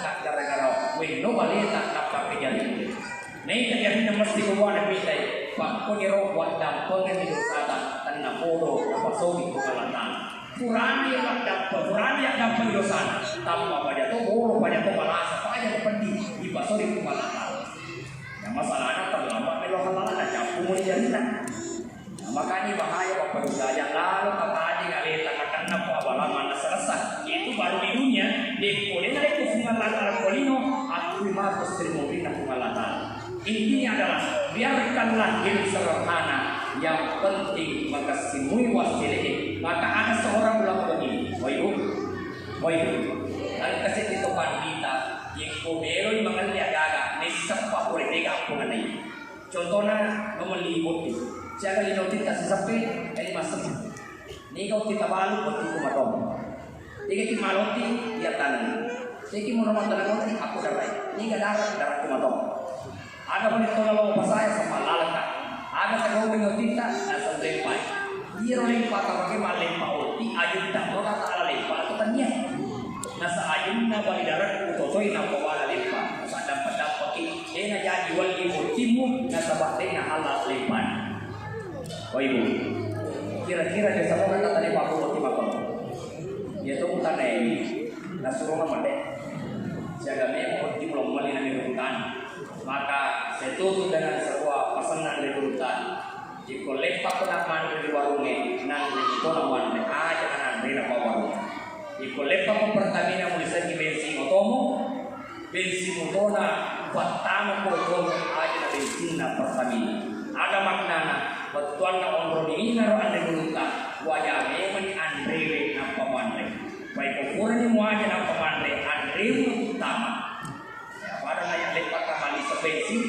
tak gara-gara wenau balik tak dapat kejadian. Nah itu jadi mesti bawa nak minta. Pak kau ni roh buat dapat kan hidup kata tanah bodoh apa sobi pengalatan. Kurani yang dapat dosa tanpa pada tu boro pada tu balasa pada pendi di pasal di kumalatan. Yang masalahnya terlambat melo halalan dan campur mulai jadilah. Makanya bahaya bapak dosa yang lalu kata aja ngaleta akan nampu awalan mana selesai. Itu baru di dunia di kolena itu kumalatan kolino aku lima terimobil kumalatan. Intinya adalah biarkanlah hidup sederhana. Yang penting mengkasimui wasilah. Maka ada seorang ulang begini, dan kasih itu pandita yang kodero yang mengalir agak nesapa boleh pegang pengen ini. Contohnya memelibut itu. Siapa yang nanti kasih sampai ini masuk. Ni kau kita balu peti kumadom. Jika kita maloti dia tanam. Jika mau rumah tanam aku darai. Ni darah kumadom. Ada pun itu kalau pasaya sama lalaka. Ada seorang yang nanti tak asal lepai. Iro limpa kapag malimpa uti ayun tak mo kata ala limpa atau tanya. Nasa ayun na balidaran utotoy na pawala limpa. Sa dapat na jadi wal ibu nasa bakte na halal limpan. Oh ibu, kira-kira dia sama kata tadi pak uti makom. Dia tuh utang nasuruh nama deh. Siaga uti belum malin dari hutan. Maka saya tutup dengan sebuah pesanan dari hutan. Jika lepak penaman dari warungnya, nanti itu naman aja kan dari nama warung. Jika lepak Pertamina mulai lagi bensin motona pertama kotor aja na bensin na Pertamina. Ada maknana betuan na onro ini naro ande guluta wajah memang andre na pamandre. Baik ukuran ni aja na pamandre andre utama. Ya pada na yang lepak kamali sa bensin.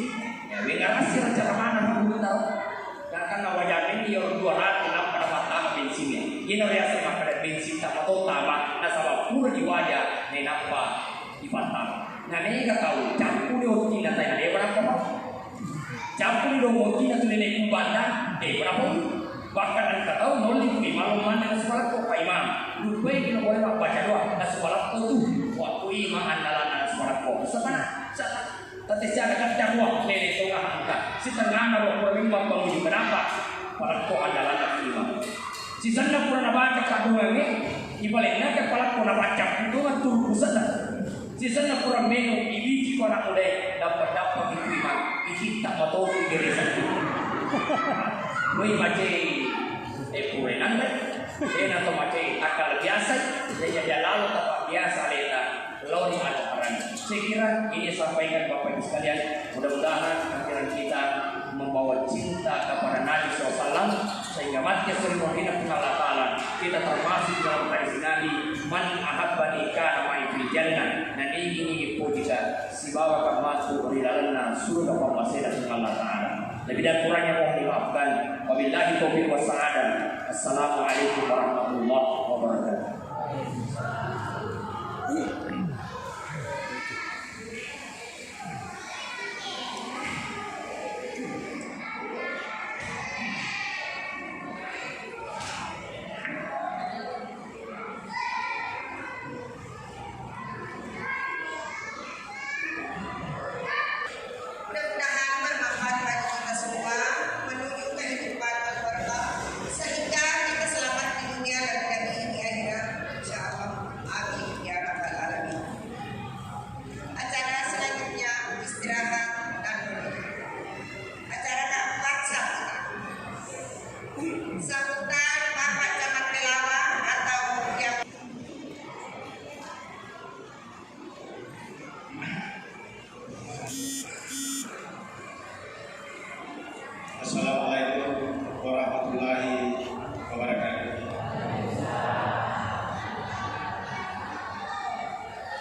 Ya wengar asir cara mana na guluta. Karena wajah ini yang 200 pada pertama bensinnya. Ini reaksi pada bensin sama utama. Nah sama pura di wajah nenapa di pertama. Nah ini nggak tahu campur di hoti na tayo na berapa pak? Campur di hoti na tuloy na kubanda berapa? Bahkan anda tahu nolih di malam mana sekolah kok pak imam. Lupa ini boleh baca doa na sekolah kok tuh waktu imam andalan na sekolah kok. Sana. Tapi jangan kata wah nenek tengah angkat. Si tengah na waktu imam bangun berapa? Para kok andalan na imam. Si sana pura na baca kadua ini. Ibaliknya kepala pura baca itu kan turun pusat. Si sana pura menu ibiji ko na ulit dapat itu imam. Ikita matoto geresa. Noi mace pure nanda. Ena to mace akal biasa. Dia lalu tapak biasa leta. Lalu ada orang. Saya kira ini sampaikan Bapak Ibu sekalian. Mudah-mudahan ajaran kita membawa cinta kepada Nabi SAW sehingga mati seluruh hidup Allah Ta'ala. Kita termasuk dalam hadis Nabi man ahabbani kana ma'i fil jannah. Dan ini pun jika si bawa akan masuk di dalam surga pemasih dari Allah Ta'ala. Lebih dan kurangnya mohon dimaafkan. Wabillahi taufiq wassalaam. Assalamualaikum warahmatullahi wabarakatuh. Assalamualaikum warahmatullahi wabarakatuh.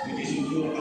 Puji syukur